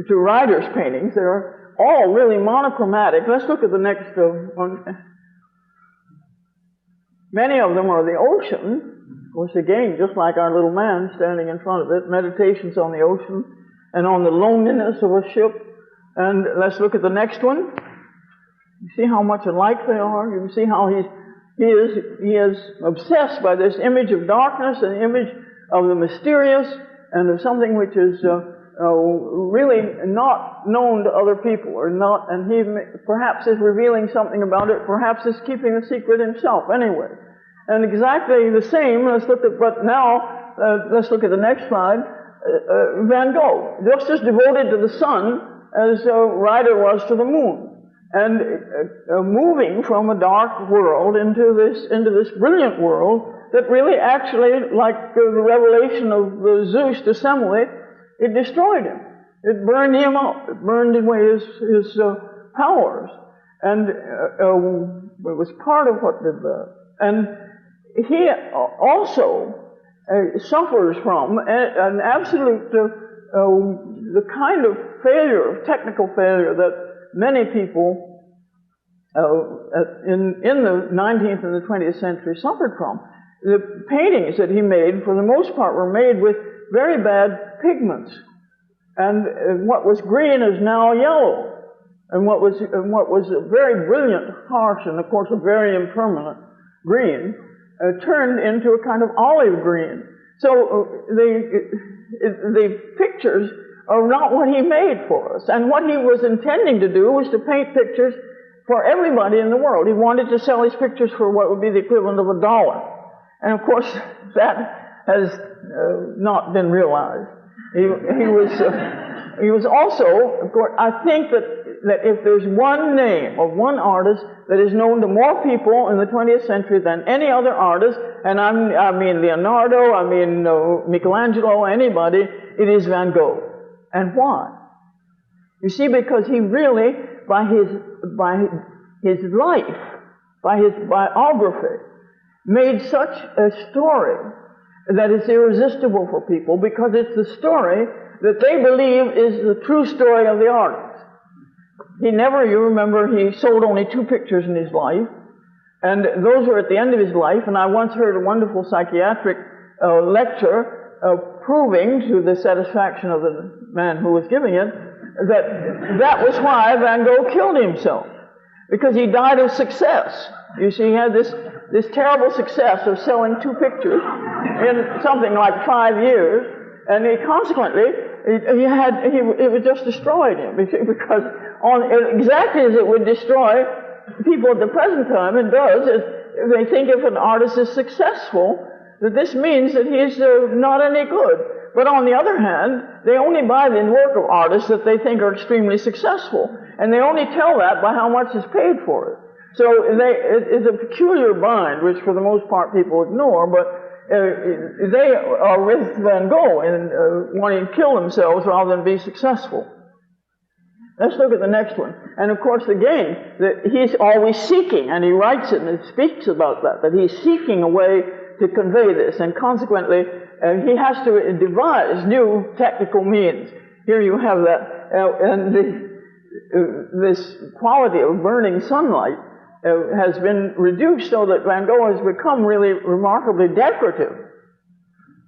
Ryder's paintings. They're all really monochromatic. Let's look at the next one. Many of them are the ocean. Of course, again, just like our little man standing in front of it, meditations on the ocean and on the loneliness of a ship. And let's look at the next one. You see how much alike they are? You can see how he is obsessed by this image of darkness, an image of the mysterious, and of something which is really not known to other people, and he perhaps is revealing something about it, perhaps is keeping a secret himself anyway. And exactly the same, let's look at the next slide, Van Gogh, just as devoted to the sun as Ryder was to the moon. And moving from a dark world into this brilliant world that really actually, like the revelation of Zeus to Semele, it destroyed him. It burned him up. It burned away his powers. And it was part of what did that. And he also suffers from an absolute, the kind of failure, technical failure that many people in the 19th and the 20th century suffered from. The paintings that he made, for the most part, were made with very bad pigments. And what was green is now yellow. And what was a very brilliant, harsh, and of course a very impermanent green, turned into a kind of olive green. So the pictures are not what he made for us. And what he was intending to do was to paint pictures for everybody in the world. He wanted to sell his pictures for what would be the equivalent of $1. And of course, that has not been realized. He was also, of course, I think that if there's one name of one artist that is known to more people in the 20th century than any other artist, and I mean Leonardo, I mean Michelangelo, anybody, it is Van Gogh. And why? You see, because he really, by his life, by his biography, made such a story that is irresistible for people, because it's the story that they believe is the true story of the artist. He never, you remember, he sold only 2 pictures in his life, and those were at the end of his life, and I once heard a wonderful psychiatric lecture proving to the satisfaction of the man who was giving it that was why Van Gogh killed himself, because he died of success. You see, he had this terrible success of selling 2 pictures in something like 5 years, and consequently, it would just destroyed him, because exactly as it would destroy people at the present time, it does, is they think if an artist is successful, that this means that he's not any good. But on the other hand, they only buy the work of artists that they think are extremely successful, and they only tell that by how much is paid for it. So it's a peculiar bind, which for the most part people ignore, but they are with Van Gogh in wanting to kill themselves rather than be successful. Let's look at the next one. And of course, again, he's always seeking, and he writes it and speaks about that he's seeking a way to convey this, and consequently, he has to devise new technical means. Here you have that, and this quality of burning sunlight has been reduced so that Van Gogh has become really remarkably decorative.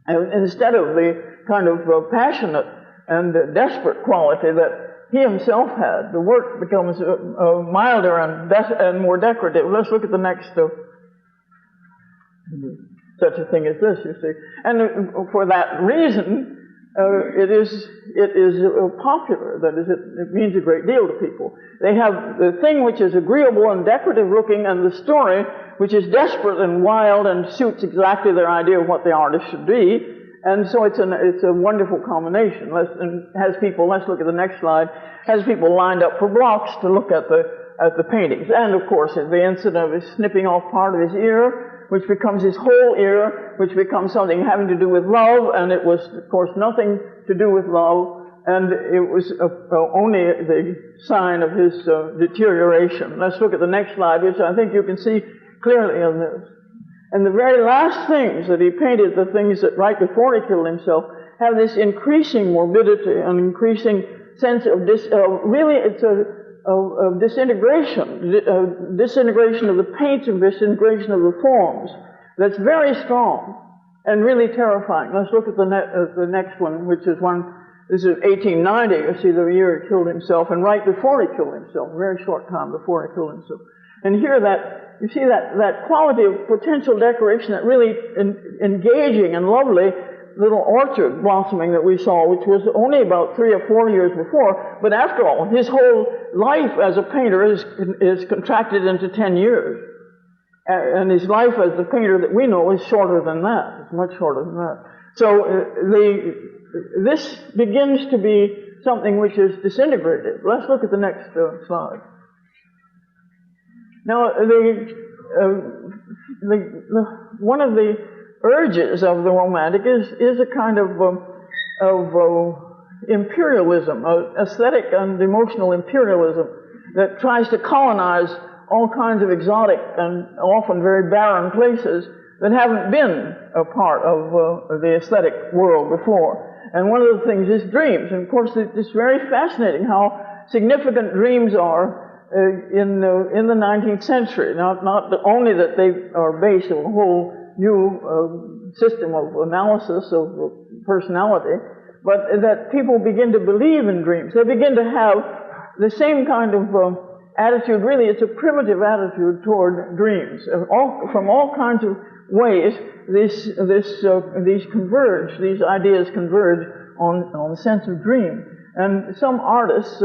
Instead of the kind of passionate and desperate quality that he himself had, the work becomes milder and more decorative. Let's look at the next such a thing as this, you see. And for that reason, it is popular. That is, it means a great deal to people. They have the thing which is agreeable and decorative looking, and the story which is desperate and wild and suits exactly their idea of what the artist should be. And so it's a wonderful combination. Let's look at the next slide, has people lined up for blocks to look at the paintings. And of course, the incident of his snipping off part of his ear, which becomes his whole ear, which becomes something having to do with love, and it was, of course, nothing to do with love, and it was only the sign of his deterioration. Let's look at the next slide, which I think you can see clearly in this. And the very last things that he painted, the things that right before he killed himself, have this increasing morbidity and increasing sense of disintegration of the paints and disintegration of the forms that's very strong and really terrifying. Let's look at the next one, which is this is 1890, you see the year he killed himself, and right before he killed himself, a very short time before he killed himself. And here you see that quality of potential decoration, that really engaging and lovely little orchard blossoming that we saw, which was only about 3 or 4 years before, but after all, his whole life as a painter is contracted into 10 years. And his life as the painter that we know is shorter than that. It's much shorter than that. So this begins to be something which is disintegrated. Let's look at the next slide. Now, one of the urges of the Romantic is a kind of imperialism, aesthetic and emotional imperialism that tries to colonize all kinds of exotic and often very barren places that haven't been a part of the aesthetic world before. And one of the things is dreams. And of course, it's very fascinating how significant dreams are in the 19th century. Not only that they are based on a whole new system of analysis of personality, but that people begin to believe in dreams. They begin to have the same kind of attitude. Really, it's a primitive attitude toward dreams. From all kinds of ways, these converge. These ideas converge on the sense of dream. And some artists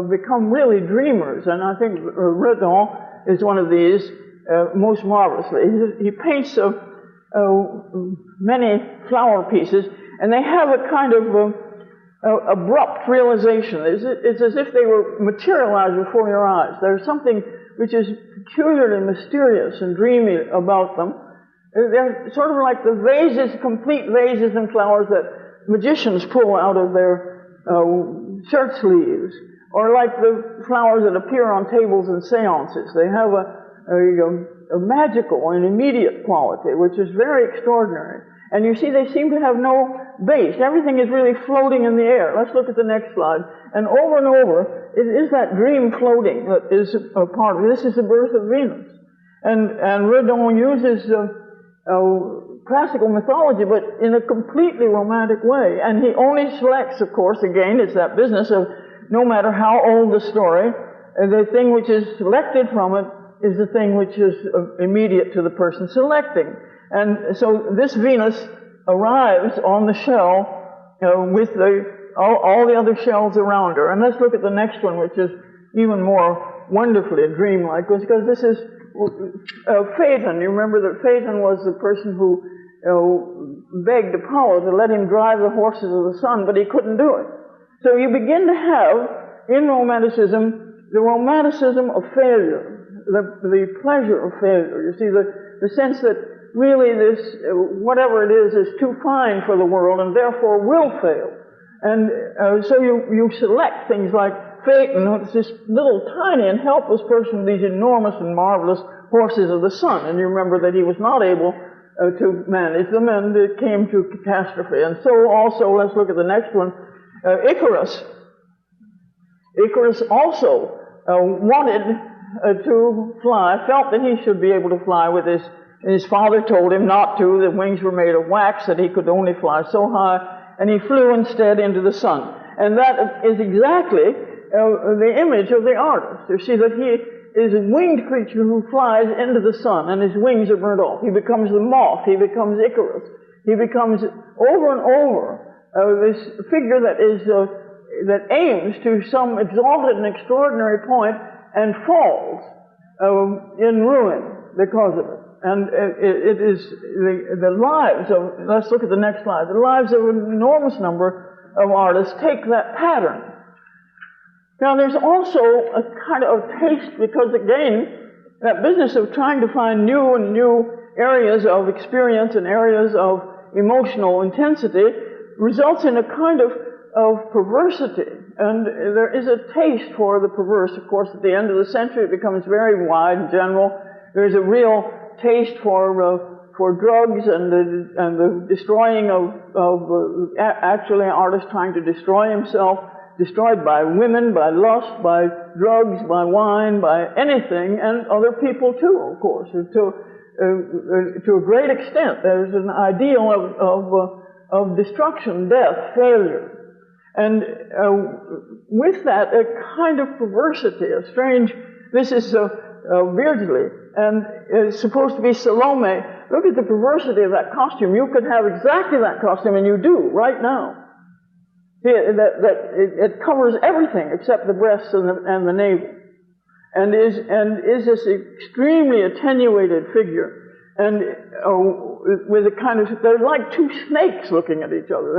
become really dreamers, and I think Redon is one of these most marvelously. He paints many flower pieces, and they have a kind of abrupt realization. It's as if they were materialized before your eyes. There's something which is peculiarly mysterious and dreamy about them. They're sort of like the vases, complete vases and flowers that magicians pull out of their shirt sleeves, or like the flowers that appear on tables in seances. They have a magical and immediate quality, which is very extraordinary. And you see, they seem to have no base. Everything is really floating in the air. Let's look at the next slide. And over, it is that dream floating that is a part of it. This is the birth of Venus. And Redon uses classical mythology, but in a completely romantic way. And he only selects, of course, again, it's that business of no matter how old the story, the thing which is selected from it is the thing which is immediate to the person selecting. And so this Venus arrives on the shell with all the other shells around her. And let's look at the next one, which is even more wonderfully dreamlike, because this is Phaeton. You remember that Phaeton was the person who begged Apollo to let him drive the horses of the sun, but he couldn't do it. So you begin to have, in Romanticism, the romanticism of failure, the pleasure of failure. You see, the sense that really this, whatever it is too fine for the world and therefore will fail. And so you select things like Phaeton, who's this little tiny and helpless person with these enormous and marvelous horses of the sun. And you remember that he was not able to manage them, and it came to catastrophe. And so also, let's look at the next one, Icarus. Icarus also wanted to fly, felt that he should be able to fly with his father told him not to. The wings were made of wax, that he could only fly so high, and he flew instead into the sun. And that is exactly the image of the artist. You see that he is a winged creature who flies into the sun, and his wings are burnt off. He becomes the moth. He becomes Icarus. He becomes over and over this figure that aims to some exalted and extraordinary point and falls in ruin because of it. And it is the lives of, let's look at the next slide, the lives of an enormous number of artists take that pattern. Now there's also a kind of taste, because again, that business of trying to find new and new areas of experience and areas of emotional intensity results in a kind of perversity. And there is a taste for the perverse. Of course, at the end of the century, it becomes very wide and general. There's a real taste for drugs and the destroying of actually an artist trying to destroy himself, destroyed by women, by lust, by drugs, by wine, by anything, and other people too, of course. To a great extent, there's an ideal of destruction, death, failure. And with that, a kind of perversity, a strange, this is Beardsley, and it's supposed to be Salome. Look at the perversity of that costume. You could have exactly that costume, and you do, right now. It covers everything except the breasts and the navel. And is this extremely attenuated figure. And with a kind of, they're like two snakes looking at each other.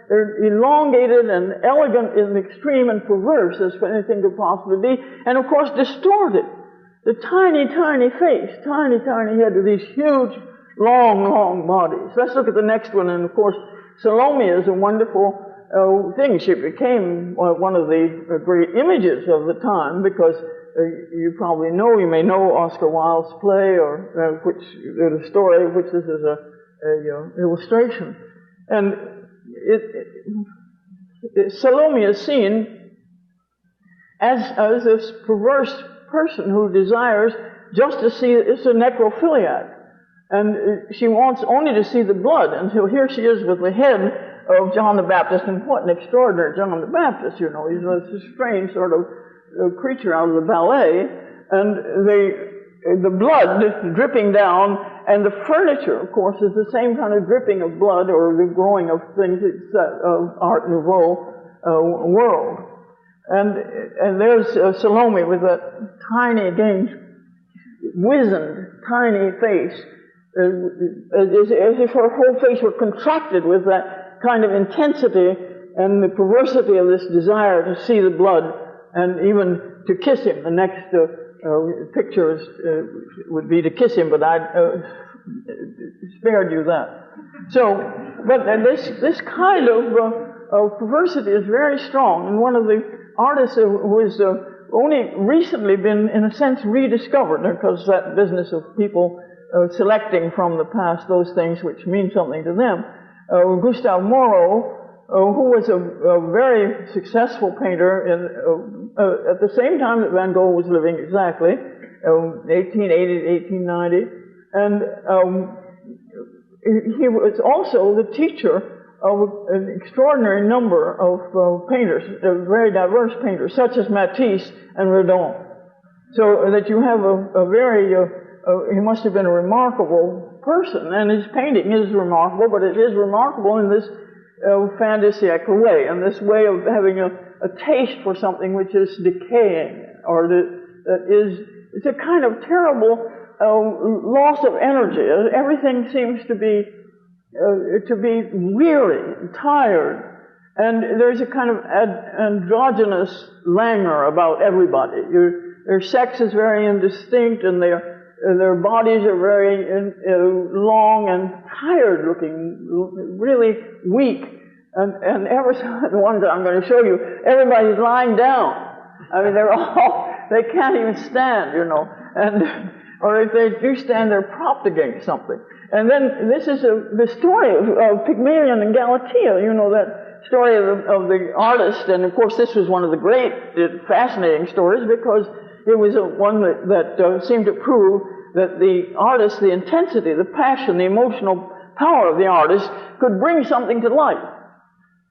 They're elongated and elegant in the extreme and perverse as anything could possibly be. And of course distorted. The tiny, tiny face, tiny, tiny head with these huge, long, long bodies. Let's look at the next one. And of course, Salome is a wonderful thing. She became one of the great images of the time, because you probably know, you may know Oscar Wilde's play, or the story, which this is a illustration. And Salome is seen as this perverse person who desires just to see, it's a necrophiliac. And she wants only to see the blood. And so here she is with the head of John the Baptist. And what an extraordinary John the Baptist, you know. He's a strange sort of creature out of the ballet. And the blood dripping down, and the furniture, of course, is the same kind of dripping of blood or the growing of things of Art Nouveau world. And there's Salome with that tiny, again, wizened, tiny face, as if her whole face were contracted with that kind of intensity and the perversity of this desire to see the blood and even to kiss him. The next picture would be to kiss him, but I spared you that. So, but this kind of perversity is very strong, and one of the artists who has only recently been, in a sense, rediscovered, because that business of people selecting from the past those things which mean something to them. Gustave Moreau, who was a very successful painter at the same time that Van Gogh was living, exactly, 1880 to 1890, and he was also the teacher of an extraordinary number of painters, very diverse painters, such as Matisse and Redon. So that you have a very, he must have been a remarkable person, and his painting is remarkable, but it is remarkable in this fin de siècle way, and this way of having a taste for something which is decaying, or that is, it's a kind of terrible loss of energy. Everything seems to be weary, tired, and there's a kind of androgynous languor about everybody. Their sex is very indistinct, and their bodies are very long and tired looking, really weak. And the ones that I'm going to show you, everybody's lying down. I mean, they can't even stand, you know. Or if they do stand, they're propped against something. And then this is the story of Pygmalion and Galatea, you know, that story of the artist. And of course, this was one of the great, fascinating stories, because it was one that seemed to prove that the artist, the intensity, the passion, the emotional power of the artist could bring something to life.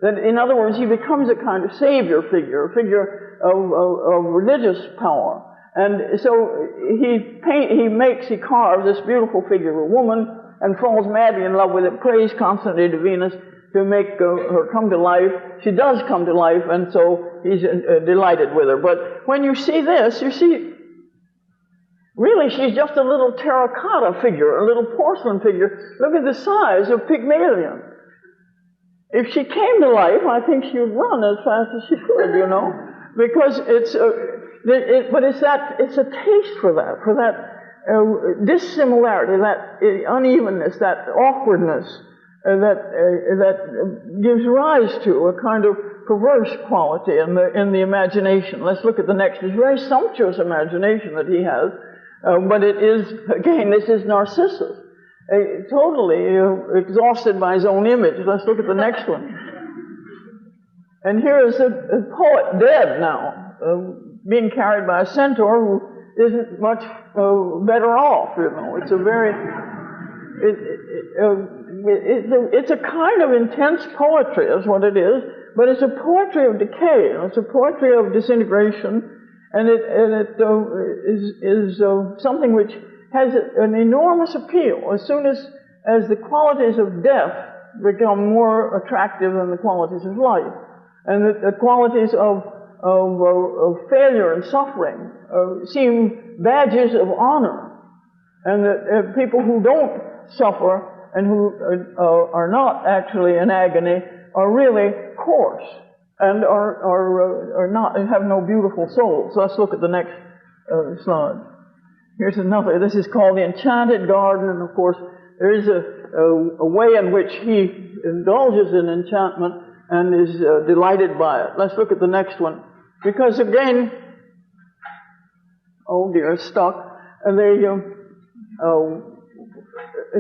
That, in other words, he becomes a kind of savior figure, a figure of religious power. And so he carves this beautiful figure of a woman and falls madly in love with it, prays constantly to Venus to make her come to life. She does come to life, and so he's delighted with her. But when you see this, you see, really, she's just a little terracotta figure, a little porcelain figure. Look at the size of Pygmalion. If she came to life, I think she would run as fast as she could, you know, because it's a taste for that dissimilarity, that unevenness, that awkwardness, that gives rise to a kind of perverse quality in the imagination. Let's look at the next. It's a very sumptuous imagination that he has, but it is, again, this is Narcissus. Totally exhausted by his own image. Let's look at the next one. And here is a poet dead now, being carried by a centaur who isn't much better off, you know. It's a very, it's a kind of intense poetry is what it is, but it's a poetry of decay. It's a poetry of disintegration, and it is something which has an enormous appeal as soon as the qualities of death become more attractive than the qualities of life, and the qualities of failure and suffering seem badges of honor, and that people who don't suffer and who are not actually in agony are really coarse and are not, and have no beautiful souls. So let's look at the next slide. Here's another. This is called the Enchanted Garden, and of course there is a way in which he indulges in enchantment and is delighted by it. Let's look at the next one, because again, oh dear, it's stuck. And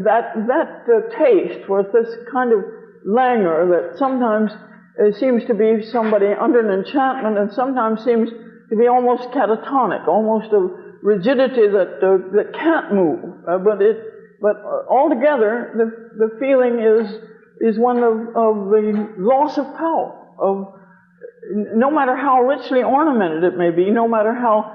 that taste for this kind of languor that sometimes seems to be somebody under an enchantment, and sometimes seems to be almost catatonic, almost a rigidity that can't move. But altogether, the feeling is one of the loss of power. Of no matter how richly ornamented it may be, no matter how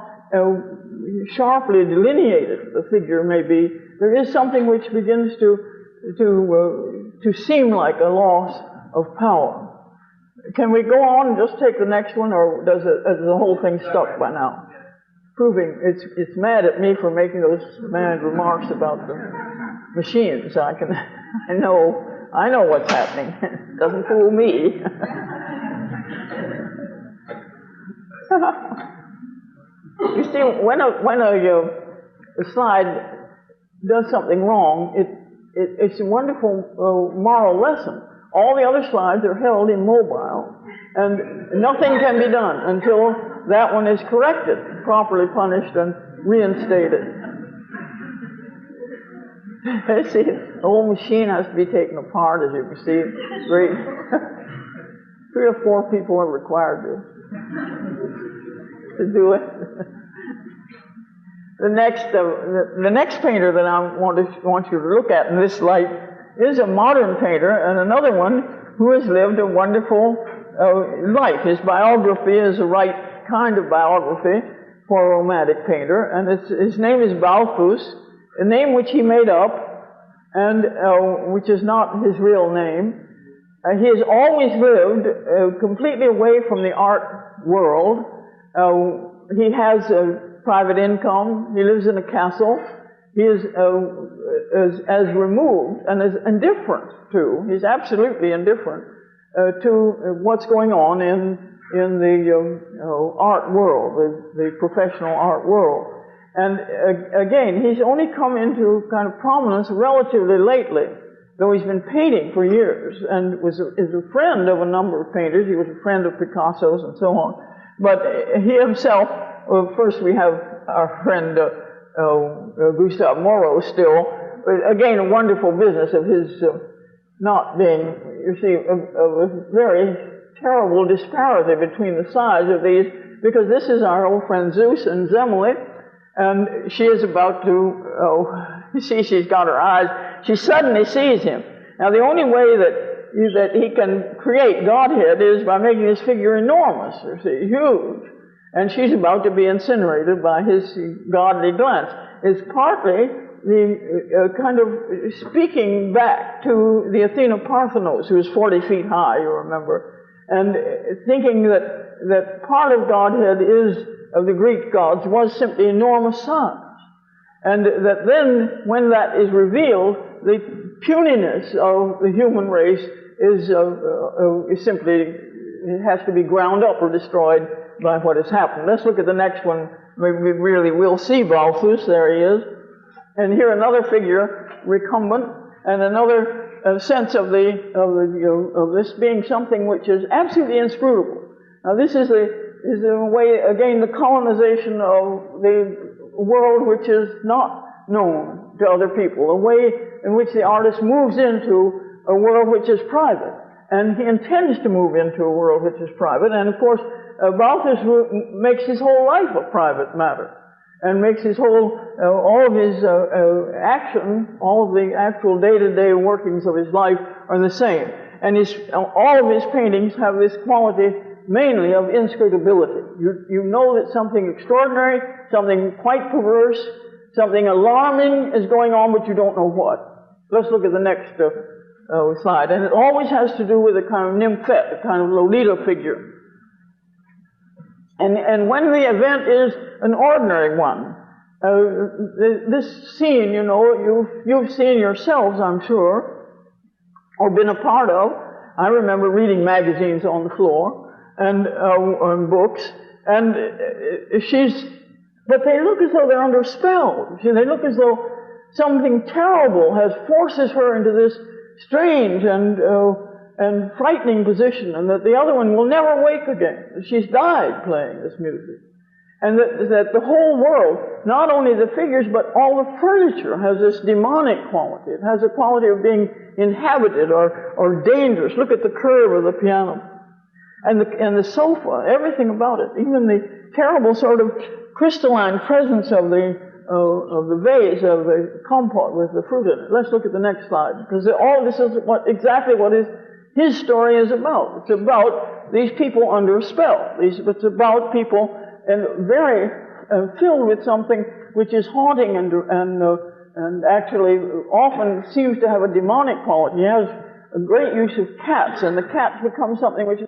sharply delineated the figure may be, there is something which begins to seem like a loss of power. Can we go on and just take the next one, or is the whole thing stuck by now? Proving it's mad at me for making those mad remarks about the machines. I know what's happening. It doesn't fool me. You see, when a slide does something wrong, it's a wonderful moral lesson. All the other slides are held immobile, and nothing can be done until that one is corrected, properly punished, and reinstated. See, the whole machine has to be taken apart, as you can see. Great. 3 or 4 people are required to do it. The next painter that I want you to look at in this light is a modern painter, and another one who has lived a wonderful life. His biography is the right kind of biography for a romantic painter, and his name is Balthus, a name which he made up, and which is not his real name. He has always lived completely away from the art world. He has a private income. He lives in a castle. He is as removed and as indifferent to. He's absolutely indifferent to what's going on in the art world, the professional art world. And again, he's only come into kind of prominence relatively lately, though he's been painting for years and is a friend of a number of painters. He was a friend of Picasso's and so on. But he himself, first we have our friend Gustave Moreau still. Again, a wonderful business of his not being, you see, a very terrible disparity between the size of these, because this is our old friend Zeus and Semele, and she is about to, you see, she's got her eyes, she suddenly sees him. Now, the only way that he can create Godhead is by making his figure enormous, you see, huge. And she's about to be incinerated by his godly glance. It's partly the kind of speaking back to the Athena Parthenos, who was 40 feet high, you remember, and thinking that part of Godhead of the Greek gods was simply enormous size. And that then, when that is revealed, the puniness of the human race is simply, it has to be ground up or destroyed by what has happened. Let's look at the next one. We really will see Balthus. There he is. And here another figure, recumbent, and another sense of this being something which is absolutely inscrutable. Now this is a way, again, the colonization of the world which is not known to other people, a way in which the artist moves into a world which is private. And he intends to move into a world which is private. And of course, Balthus makes his whole life a private matter, and makes his whole, all of his action, all of the actual day-to-day workings of his life are the same. And all of his paintings have this quality mainly of inscrutability. You know that something extraordinary, something quite perverse, something alarming is going on, but you don't know what. Let's look at the next slide. And it always has to do with a kind of nymphette, a kind of Lolita figure. And when the event is an ordinary one, this scene, you know, you've seen yourselves, I'm sure, or been a part of. I remember reading magazines on the floor and books, and but they look as though they're under spell. See, they look as though something terrible forces her into this strange and frightening position, and that the other one will never wake again. She's died playing this music. And that the whole world, not only the figures, but all the furniture has this demonic quality. It has a quality of being inhabited or dangerous. Look at the curve of the piano. And the sofa, everything about it, even the terrible sort of crystalline presence of the vase, of the compote with the fruit in it. Let's look at the next slide, because all this is exactly what his story is about. It's about these people under a spell. It's about people and very filled with something which is haunting and actually often seems to have a demonic quality. He has a great use of cats, and the cats become something which is